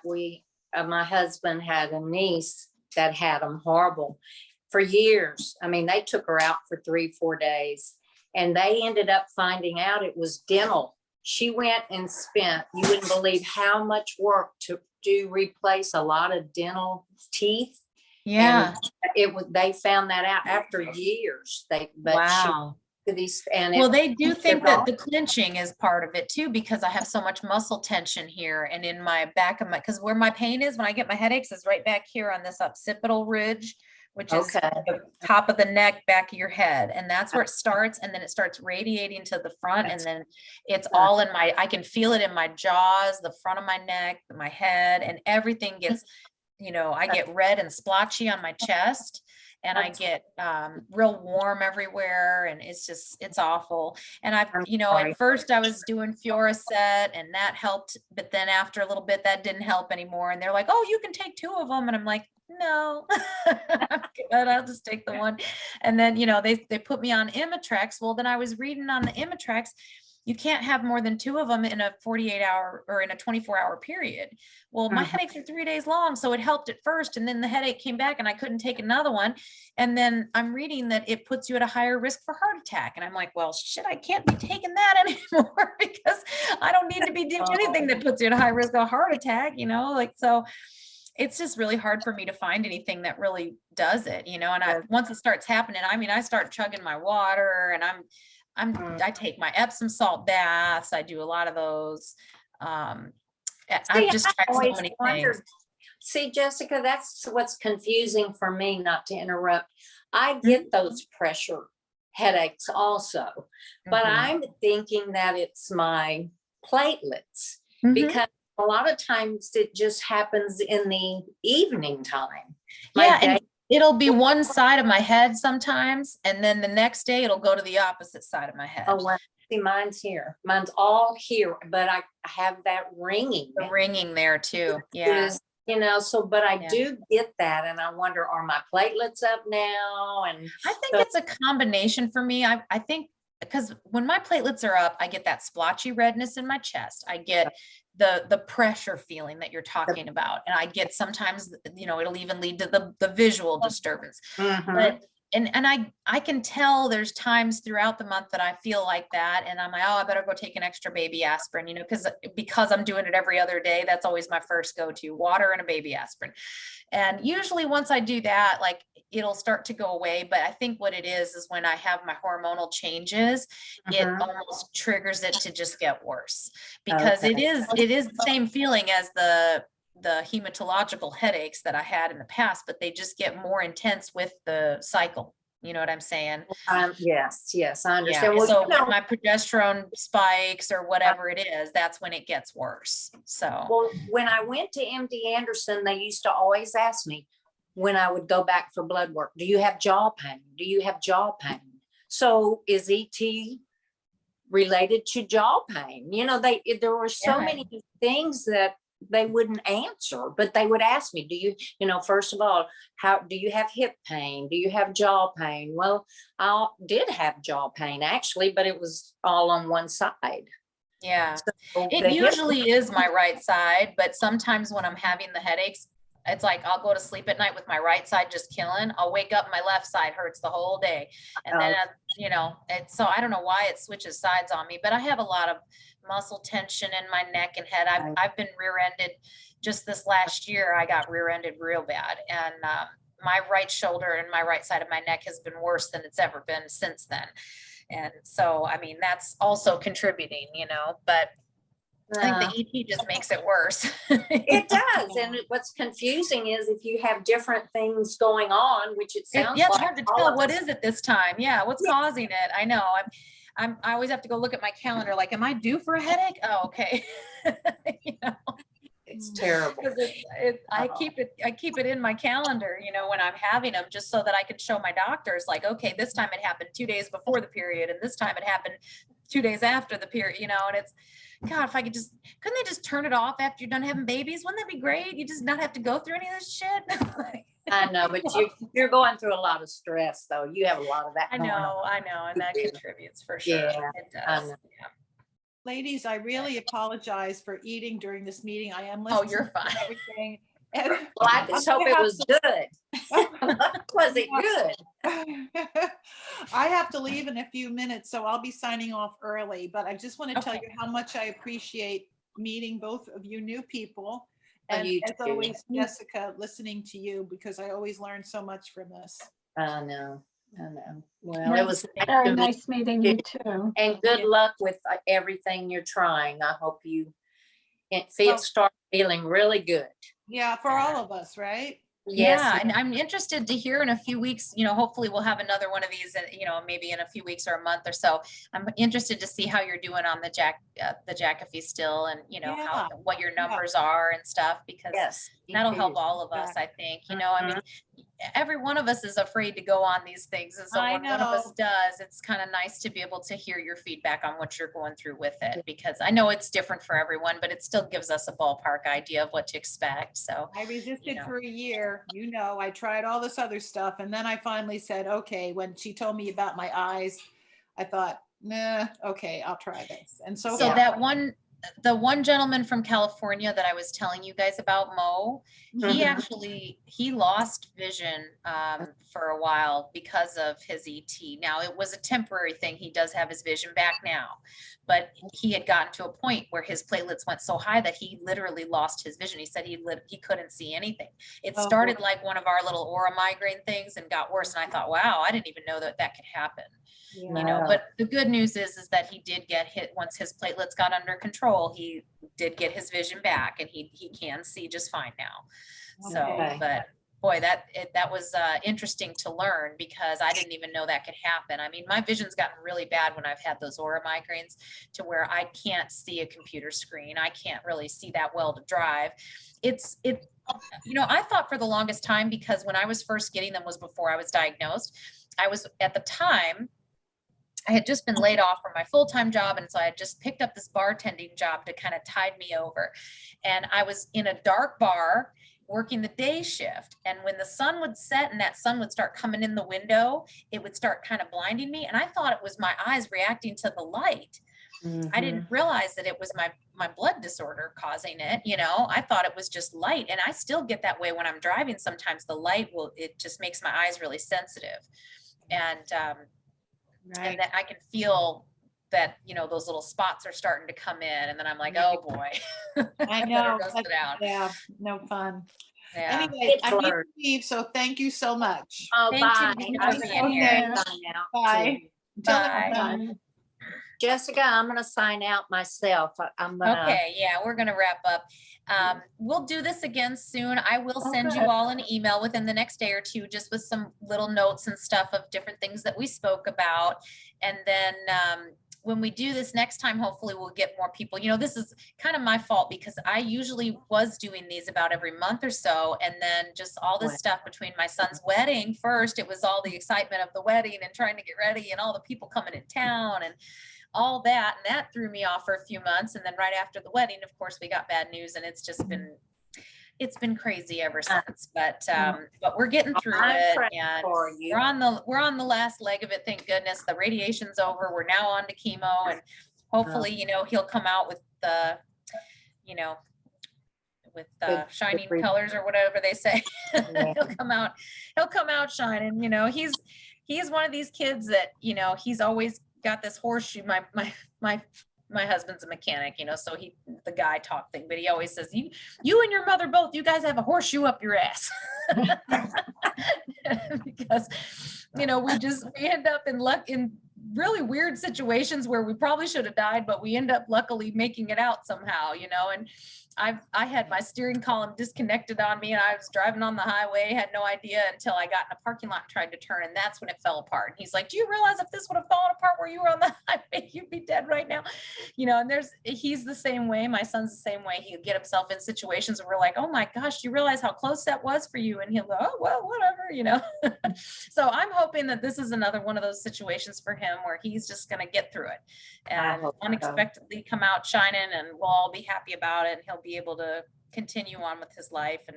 My husband had a niece that had them horrible for years. I mean, they took her out for 3-4 days, and they ended up finding out it was dental. She went and spent, you wouldn't believe how much work to replace a lot of dental teeth. Yeah. And they found that out after years. Wow. Well, they do think that the clenching is part of it too, because I have so much muscle tension here and in my back of because where my pain is when I get my headaches is right back here on this occipital ridge, which is the top of the neck, back of your head. And that's where it starts. And then it starts radiating to the front. And then it's all in I can feel it in my jaws, the front of my neck, my head, and everything gets, I get red and splotchy on my chest. And I get real warm everywhere, and it's awful. And at first I was doing Fioricet and that helped, but then after a little bit that didn't help anymore. And they're like, oh, you can take 2 of them. And I'm like, no, I'll just take the one. And then, they put me on Imitrex. Well, then I was reading on the Imitrex, you can't have more than 2 of them in a 48-hour or in a 24-hour period. Well, my headaches are 3 days long. So it helped at first. And then the headache came back and I couldn't take another one. And then I'm reading that it puts you at a higher risk for heart attack. And I'm like, well, shit, I can't be taking that anymore because I don't need to be doing anything that puts you at a high risk of a heart attack, so it's just really hard for me to find anything that really does it, and once it starts happening, I start chugging my water, and I take my Epsom salt baths. I do a lot of those. I've just tried so many things. See, Jessica, that's what's confusing for me, not to interrupt. I get those pressure headaches also, but I'm thinking that it's my platelets because a lot of times it just happens in the evening time. And it'll be one side of my head sometimes, and then the next day it'll go to the opposite side of my head. Oh, well, see, mine's here. Mine's all here, but I have that ringing. The ringing there too. Yeah. But I do get that, and I wonder, are my platelets up now? And I think it's a combination for me. I think because when my platelets are up, I get that splotchy redness in my chest. I get the pressure feeling that you're talking about. And I get sometimes, it'll even lead to the visual disturbance. But and I can tell there's times throughout the month that I feel like that. And I'm like, oh, I better go take an extra baby aspirin, because I'm doing it every other day. That's always my first go-to, water and a baby aspirin. And usually once I do that, like it'll start to go away. But I think what it is when I have my hormonal changes, it almost triggers it to just get worse, because it is the same feeling as the hematological headaches that I had in the past, but they just get more intense with the cycle. You know what I'm saying? Yes, I understand. Yeah. So when my progesterone spikes or whatever it is, that's when it gets worse. So when I went to MD Anderson, they used to always ask me when I would go back for blood work, do you have jaw pain? Do you have jaw pain? So is ET related to jaw pain? There were so many things that they wouldn't answer, but they would ask me, do you, first of all, how do you have hip pain? Do you have jaw pain? Well, I did have jaw pain actually, but it was all on one side. Yeah. So it usually is my right side, but sometimes when I'm having the headaches, it's like I'll go to sleep at night with my right side just killing. I'll wake up, my left side hurts the whole day. And then, so I don't know why it switches sides on me, but I have a lot of muscle tension in my neck and head. I've been rear-ended just this last year. I got rear-ended real bad. And my right shoulder and my right side of my neck has been worse than it's ever been since then. And so, that's also contributing, but I think the ET just makes it worse. It does. And what's confusing is if you have different things going on, which it sounds like. It's hard to tell what is it this time. Yeah. What's causing it? I know. I always have to go look at my calendar. Like, am I due for a headache? Oh, okay. It's terrible. Because I keep it in my calendar, you know, when I'm having them, just so that I can show my doctors, like, okay, this time it happened 2 days before the period, and this time it happened 2 days after the period, you know. And it's, God, if I could couldn't they just turn it off after you're done having babies? Wouldn't that be great? You just not have to go through any of this shit. I know, but you're going through a lot of stress, though. You have a lot of that I going on. know, and that contributes for sure. Yeah, It I does. know. Yeah. Ladies, I really apologize for eating during this meeting. I am Oh, listening you're to fine. everything. And Well, I just I'm hope gonna it have was good. Was it good? I have to leave in a few minutes, so I'll be signing off early, but I just want to tell Okay. you how much I appreciate meeting both of you new people. Oh, And you as too. always, Jessica, listening to you, because I always learn so much from this. I know. Well, it was nice Very to meet nice meeting you too. and good Yeah. luck with everything you're trying. I hope you Well- start feeling really good. Yeah, for all of us, right? Yes. Yeah, and I'm interested to hear in a few weeks, you know, hopefully we'll have another one of these, you know, maybe in a few weeks or a month or so. I'm interested to see how you're doing on the Jacophy still, and, you know, Yeah. what your numbers are and stuff, because Yes. that'll help all of us, I think. You know, I mean, every one of us is afraid to go on these things. And so I when one of us know. does, it's kind of nice to be able to hear your feedback on what you're going through with it, because I know it's different for everyone, but it still gives us a ballpark idea of what to expect. So I resisted know. for a year. You know, I tried all this other stuff. And then I finally said, okay, when she told me about my eyes, I thought, nah, okay, I'll try this. And so, So far, the one gentleman from California that I was telling you guys about, Mo, he Mhm. actually, he lost vision for a while because of his ET. Now, it was a temporary thing. He does have his vision back now, but he had gotten to a point where his platelets went so high that he literally lost his vision. He said he couldn't see anything. It Oh, started like one of our little aura migraine things and got worse. And I thought, wow, I didn't even know that could happen. yeah. You know, Wow. but the good news is that he did get hit once his platelets got under control. He did get his vision back, and he can see just fine now. So, Okay. but boy, that was interesting to learn, because I didn't even know that could happen. I mean, my vision's gotten really bad when I've had those aura migraines, to where I can't see a computer screen. I can't really see that well to drive. You know, I thought for the longest time, because when I was first getting them was before I was diagnosed. I was, at the time, I had just been laid off from my full-time job. And so I had just picked up this bartending job to kind of tide me over. And I was in a dark bar working the day shift. And when the sun would set and that sun would start coming in the window, it would start kind of blinding me. And I thought it was my eyes reacting to the light. I didn't realize that it was my blood disorder causing it. You know, I thought it was just light. And I still get that way when I'm driving. Sometimes the light it just makes my eyes really sensitive. And Right. that I can feel that, you know, those little spots are starting to come in, and then I'm like, oh boy, I better know. dust it out. Yeah, no fun. Yeah. Anyway, It's I need to hard. leave, so thank you so much. Oh, Thank you bye. for I'm being gonna here. sign out, Bye. too. Until Bye. next time. Jessica, I'm gonna sign out myself. I'm gonna. Okay, yeah, we're gonna wrap up. We'll do this again soon. I will Oh, send you good. all an email within the next day or two, just with some little notes and stuff of different things that we spoke about. And then when we do this next time, hopefully we'll get more people. You know, this is kind of my fault, because I usually was doing these about every month or so. And then just all this stuff between my son's wedding. First, it was all the excitement of the wedding and trying to get ready and all the people coming in town and all that. And that threw me off for a few months. And then right after the wedding, of course, we got bad news, and it's been crazy ever since. But we're getting through I'm it, praying and for you. we're on the last leg of it. Thank goodness. The radiation's over. We're now on to chemo, and hopefully, you know, he'll come out with the, you know, with Good shining grief. colors or whatever they say. Yeah. He'll come out shining. You know, he's one of these kids that, you know, he's always got this horseshoe. My husband's a mechanic, you know, so the guy talk thing, but he always says, you and your mother both, you guys have a horseshoe up your ass. Because, you know, we end up in really weird situations where we probably should have died, but we end up luckily making it out somehow, you know. And I had my steering column disconnected on me, and I was driving on the highway, had no idea until I got in a parking lot and tried to turn, and that's when it fell apart. And he's like, do you realize if this would have fallen apart where you were on the highway, you'd be dead right now? You know, and he's the same way. My son's the same way. He'll get himself in situations where we're like, oh my gosh, do you realize how close that was for you? And he'll go, oh, well, whatever, you know. So I'm hoping that this is another one of those situations for him where he's just going to get through it and unexpectedly come out shining, and we'll all be happy about it. And he'll be able to continue on with his life and,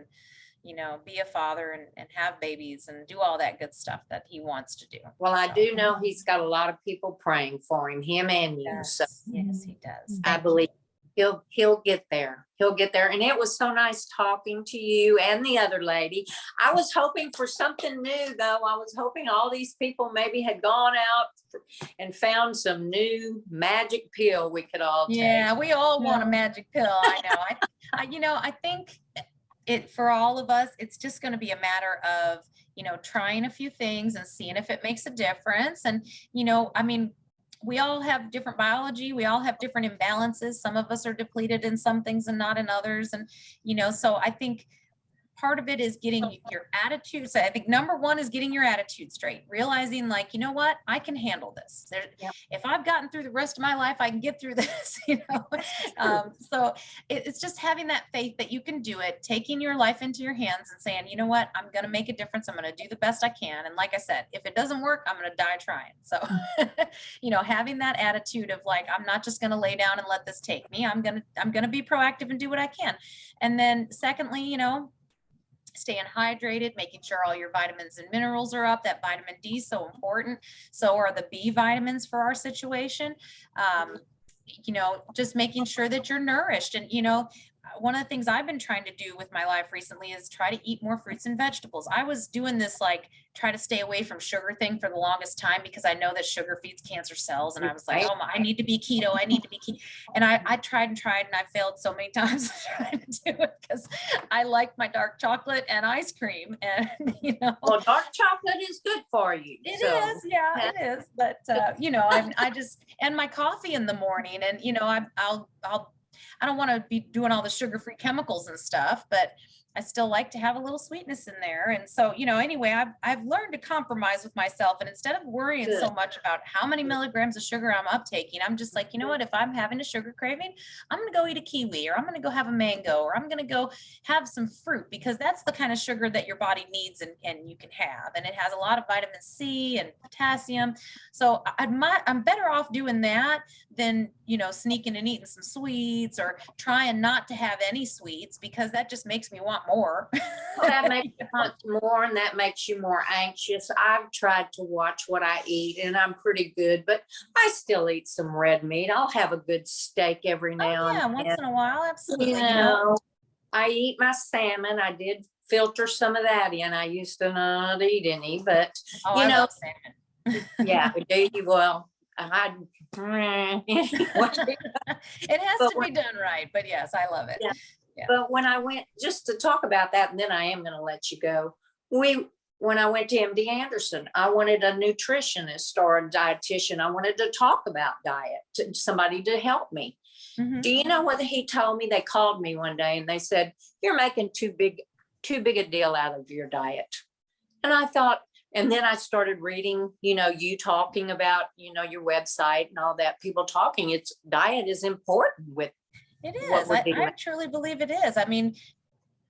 you know, be a father and have babies and do all that good stuff that he wants to do. Well, I do know he's got a lot of people praying for him and you. Yes, So yes, he does. I believe he'll get there. He'll get there. And it was so nice talking to you and the other lady. I was hoping for something new, though. I was hoping all these people maybe had gone out and found some new magic pill we could all take. Yeah, we all want a magic pill. I know. You know, I think it, for all of us, it's just going to be a matter of, you know, trying a few things and seeing if it makes a difference. And, you know, I mean, we all have different biology. We all have different imbalances. Some of us are depleted in some things and not in others. And, you know, so I think part of it is getting your attitude. So I think number one is getting your attitude straight, realizing like, you know what, I can handle this. If I've gotten through the rest of my life, I can get through this, you know? So it's just having that faith that you can do it, taking your life into your hands and saying, you know what, I'm going to make a difference. I'm going to do the best I can. And like I said, if it doesn't work, I'm going to die trying. So, you know, having that attitude of like, I'm not just going to lay down and let this take me. I'm going to be proactive and do what I can. And then secondly, you know, staying hydrated, making sure all your vitamins and minerals are up. That vitamin D is so important. So are the B vitamins for our situation. You know, just making sure that you're nourished. And, you know, one of the things I've been trying to do with my life recently is try to eat more fruits and vegetables. I was doing this, like, try to stay away from sugar thing for the longest time because I know that sugar feeds cancer cells. And I was like, oh, I need to be keto. I need to be keto. And I tried and I failed so many times trying to do it because I like my dark chocolate and ice cream. And, you know. Well, dark chocolate is good for you. It is. Yeah, it is. But, you know, I just, and my coffee in the morning, and, you know, I don't want to be doing all the sugar-free chemicals and stuff, but I still like to have a little sweetness in there. And so, you know, anyway, I've learned to compromise with myself. And instead of worrying so much about how many milligrams of sugar I'm uptaking, I'm just like, you know what, if I'm having a sugar craving, I'm going to go eat a kiwi, or I'm going to go have a mango, or I'm going to go have some fruit, because that's the kind of sugar that your body needs and you can have. And it has a lot of vitamin C and potassium. So I'm better off doing that than, you know, sneaking and eating some sweets or trying not to have any sweets, because that just makes me want more. Well, that makes you want more, and that makes you more anxious. I've tried to watch what I eat, and I'm pretty good, but I still eat some red meat. I'll have a good steak every now and then. Once in a while, absolutely. You know, I eat my salmon. I did filter some of that in. I used to not eat any, but I love salmon. Yeah, do you? Well, it has to be done right, but yes, I love it. Yeah. Yeah. But when I went, just to talk about that, and then I am going to let you go. When I went to MD Anderson, I wanted a nutritionist or a dietitian. I wanted to talk about diet, somebody to help me. Mm-hmm. Do you know what he told me? They called me one day and they said, "You're making too big a deal out of your diet." And I thought, and then I started reading, you know, you talking about, you know, your website and all that, people talking, diet is important with. It is. I truly believe it is. I mean,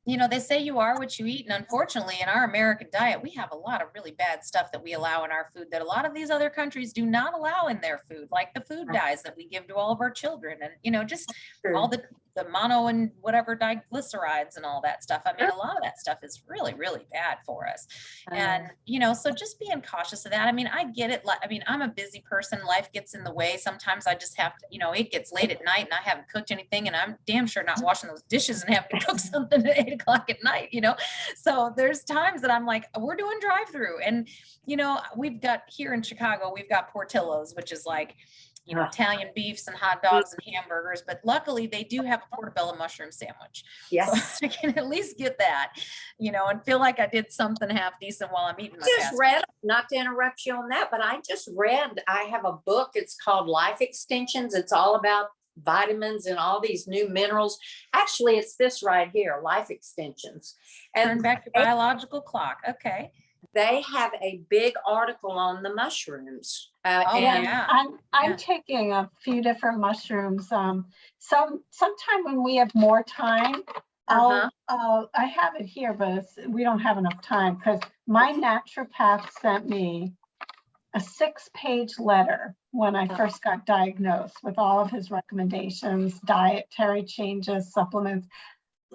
you know, they say you are what you eat. And unfortunately, in our American diet, we have a lot of really bad stuff that we allow in our food that a lot of these other countries do not allow in their food, like the food dyes that we give to all of our children. And, you know, just all the mono and whatever diglycerides and all that stuff. I mean, a lot of that stuff is really, really bad for us. And, you know, so just being cautious of that. I mean, I get it. I mean, I'm a busy person. Life gets in the way. Sometimes I just have to, you know, it gets late at night and I haven't cooked anything, and I'm damn sure not washing those dishes and having to cook something at 8 o'clock at night, you know? So there's times that I'm like, we're doing drive-through. And, you know, we've got here in Chicago, we've got Portillo's, which is like, you know, Italian beefs and hot dogs and hamburgers, but luckily they do have a portobello mushroom sandwich. Yes. So I can at least get that, you know, and feel like I did something half decent while I'm eating my Just fast read, not to interrupt you on that, but I just read, I have a book, it's called Life Extensions. It's all about vitamins and all these new minerals. Actually, it's this right here, Life Extensions. Turn And back your biological clock. Okay. they have a big article on the mushrooms. Oh, And yeah. I'm Yeah. taking a few different mushrooms. Sometime when we have more time, Uh-huh. I have it here, but we don't have enough time because my naturopath sent me a 6-page letter when I first got diagnosed with all of his recommendations, dietary changes, supplements.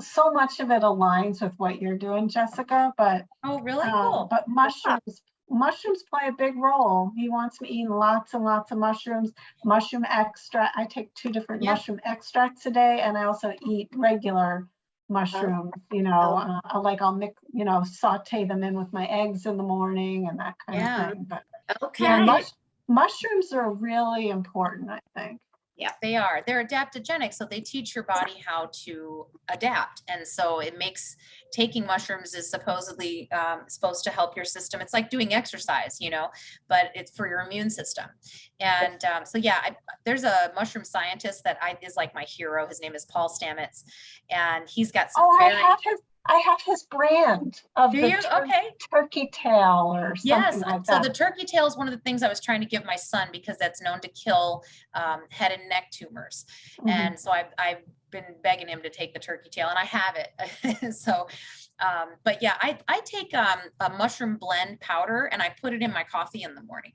So much of it aligns with what you're doing, Jessica, but Oh, really cool. but mushrooms play a big role. He wants me eating lots and lots of mushrooms, mushroom extract. I take 2 different Yeah. mushroom extracts a day, and I also eat regular mushrooms. You know, I'll mix, you know, saute them in with my eggs in the morning and that kind Yeah. of thing. But okay. yeah, mushrooms are really important, I think. They are. They're adaptogenic, so they teach your body how to adapt. And so it makes taking mushrooms is supposedly supposed to help your system. It's like doing exercise, you know, but it's for your immune system. And so, yeah, there's a mushroom scientist that is like my hero. His name is Paul Stamets, and he's got some very. I have his brand of Do the you? Okay. turkey tail or something Yes. like So that. the turkey tail is one of the things I was trying to give my son because that's known to kill head and neck tumors. Mhm. And so I've been begging him to take the turkey tail, and I have it. So, but yeah, I take a mushroom blend powder and I put it in my coffee in the morning.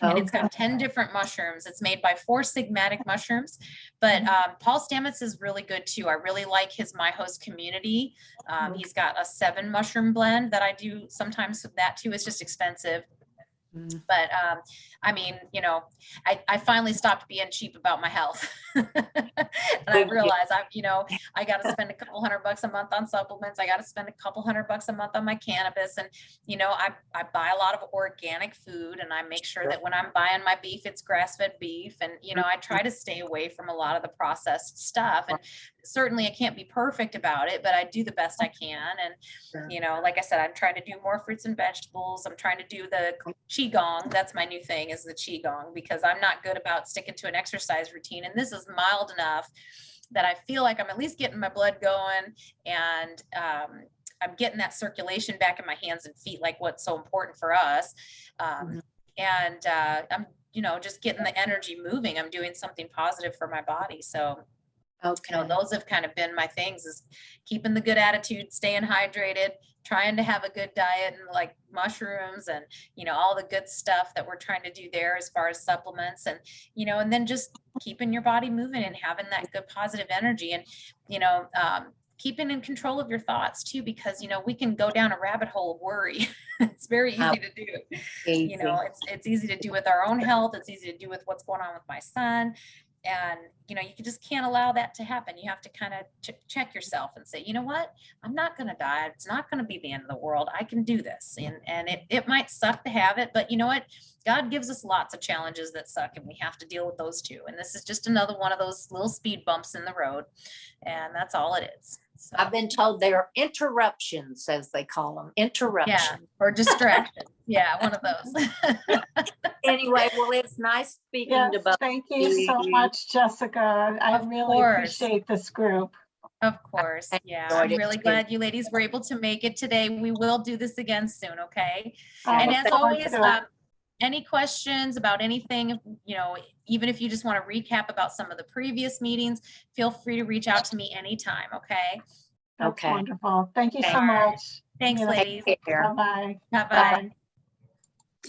And it's got 10 different mushrooms. It's made by 4 sigmatic mushrooms, but Paul Stamets is really good too. I really like his My Host Community. He's got a 7 mushroom blend that I do sometimes with that too. It's just expensive. But I mean, you know, I finally stopped being cheap about my health. And I realized I got to spend a couple $100 a month on supplements. I got to spend a couple $100 a month on my cannabis. And, you know, I buy a lot of organic food, and I make sure that when I'm buying my beef, it's grass-fed beef. And, you know, I try to stay away from a lot of the processed stuff. And certainly I can't be perfect about it, but I do the best I can. And, you know, like I said, I'm trying to do more fruits and vegetables. I'm trying to do the Qigong. That's my new thing, is the Qigong, because I'm not good about sticking to an exercise routine. And this is mild enough that I feel like I'm at least getting my blood going, and I'm getting that circulation back in my hands and feet, like what's so important for us. And I'm, you know, just getting the energy moving. I'm doing something positive for my body. So, you know, those have kind of been my things, is keeping the good attitude, staying hydrated, trying to have a good diet, and like mushrooms and, you know, all the good stuff that we're trying to do there as far as supplements, and, you know, and then just keeping your body moving and having that good positive energy, and, you know, keeping in control of your thoughts too, because, you know, we can go down a rabbit hole of worry. It's very easy to do. You know, it's easy to do with our own health. It's easy to do with what's going on with my son. And, you know, you just can't allow that to happen. You have to kind of check yourself and say, you know what, I'm not going to die. It's not going to be the end of the world. I can do this. And it might suck to have it, but you know what? God gives us lots of challenges that suck, and we have to deal with those too. And this is just another one of those little speed bumps in the road. And that's all it is. So, I've been told they are interruptions, as they call them, interruptions. yeah, or distraction. Yeah, one of those. Anyway, well, it's nice speaking Yes, to both. thank you so much, Jessica. I Of really course. appreciate this group. Of course. Yeah. enjoyed I'm it really too. glad you ladies were able to make it today. We will do this again soon. Okay. I And look as forward always, to it. any questions about anything, you know, even if you just want to recap about some of the previous meetings, feel free to reach out to me anytime. Okay. That's Okay. wonderful. Thank you so Thanks. much. Thanks, Yeah. ladies. Take care. Bye-bye. Bye-bye. Bye.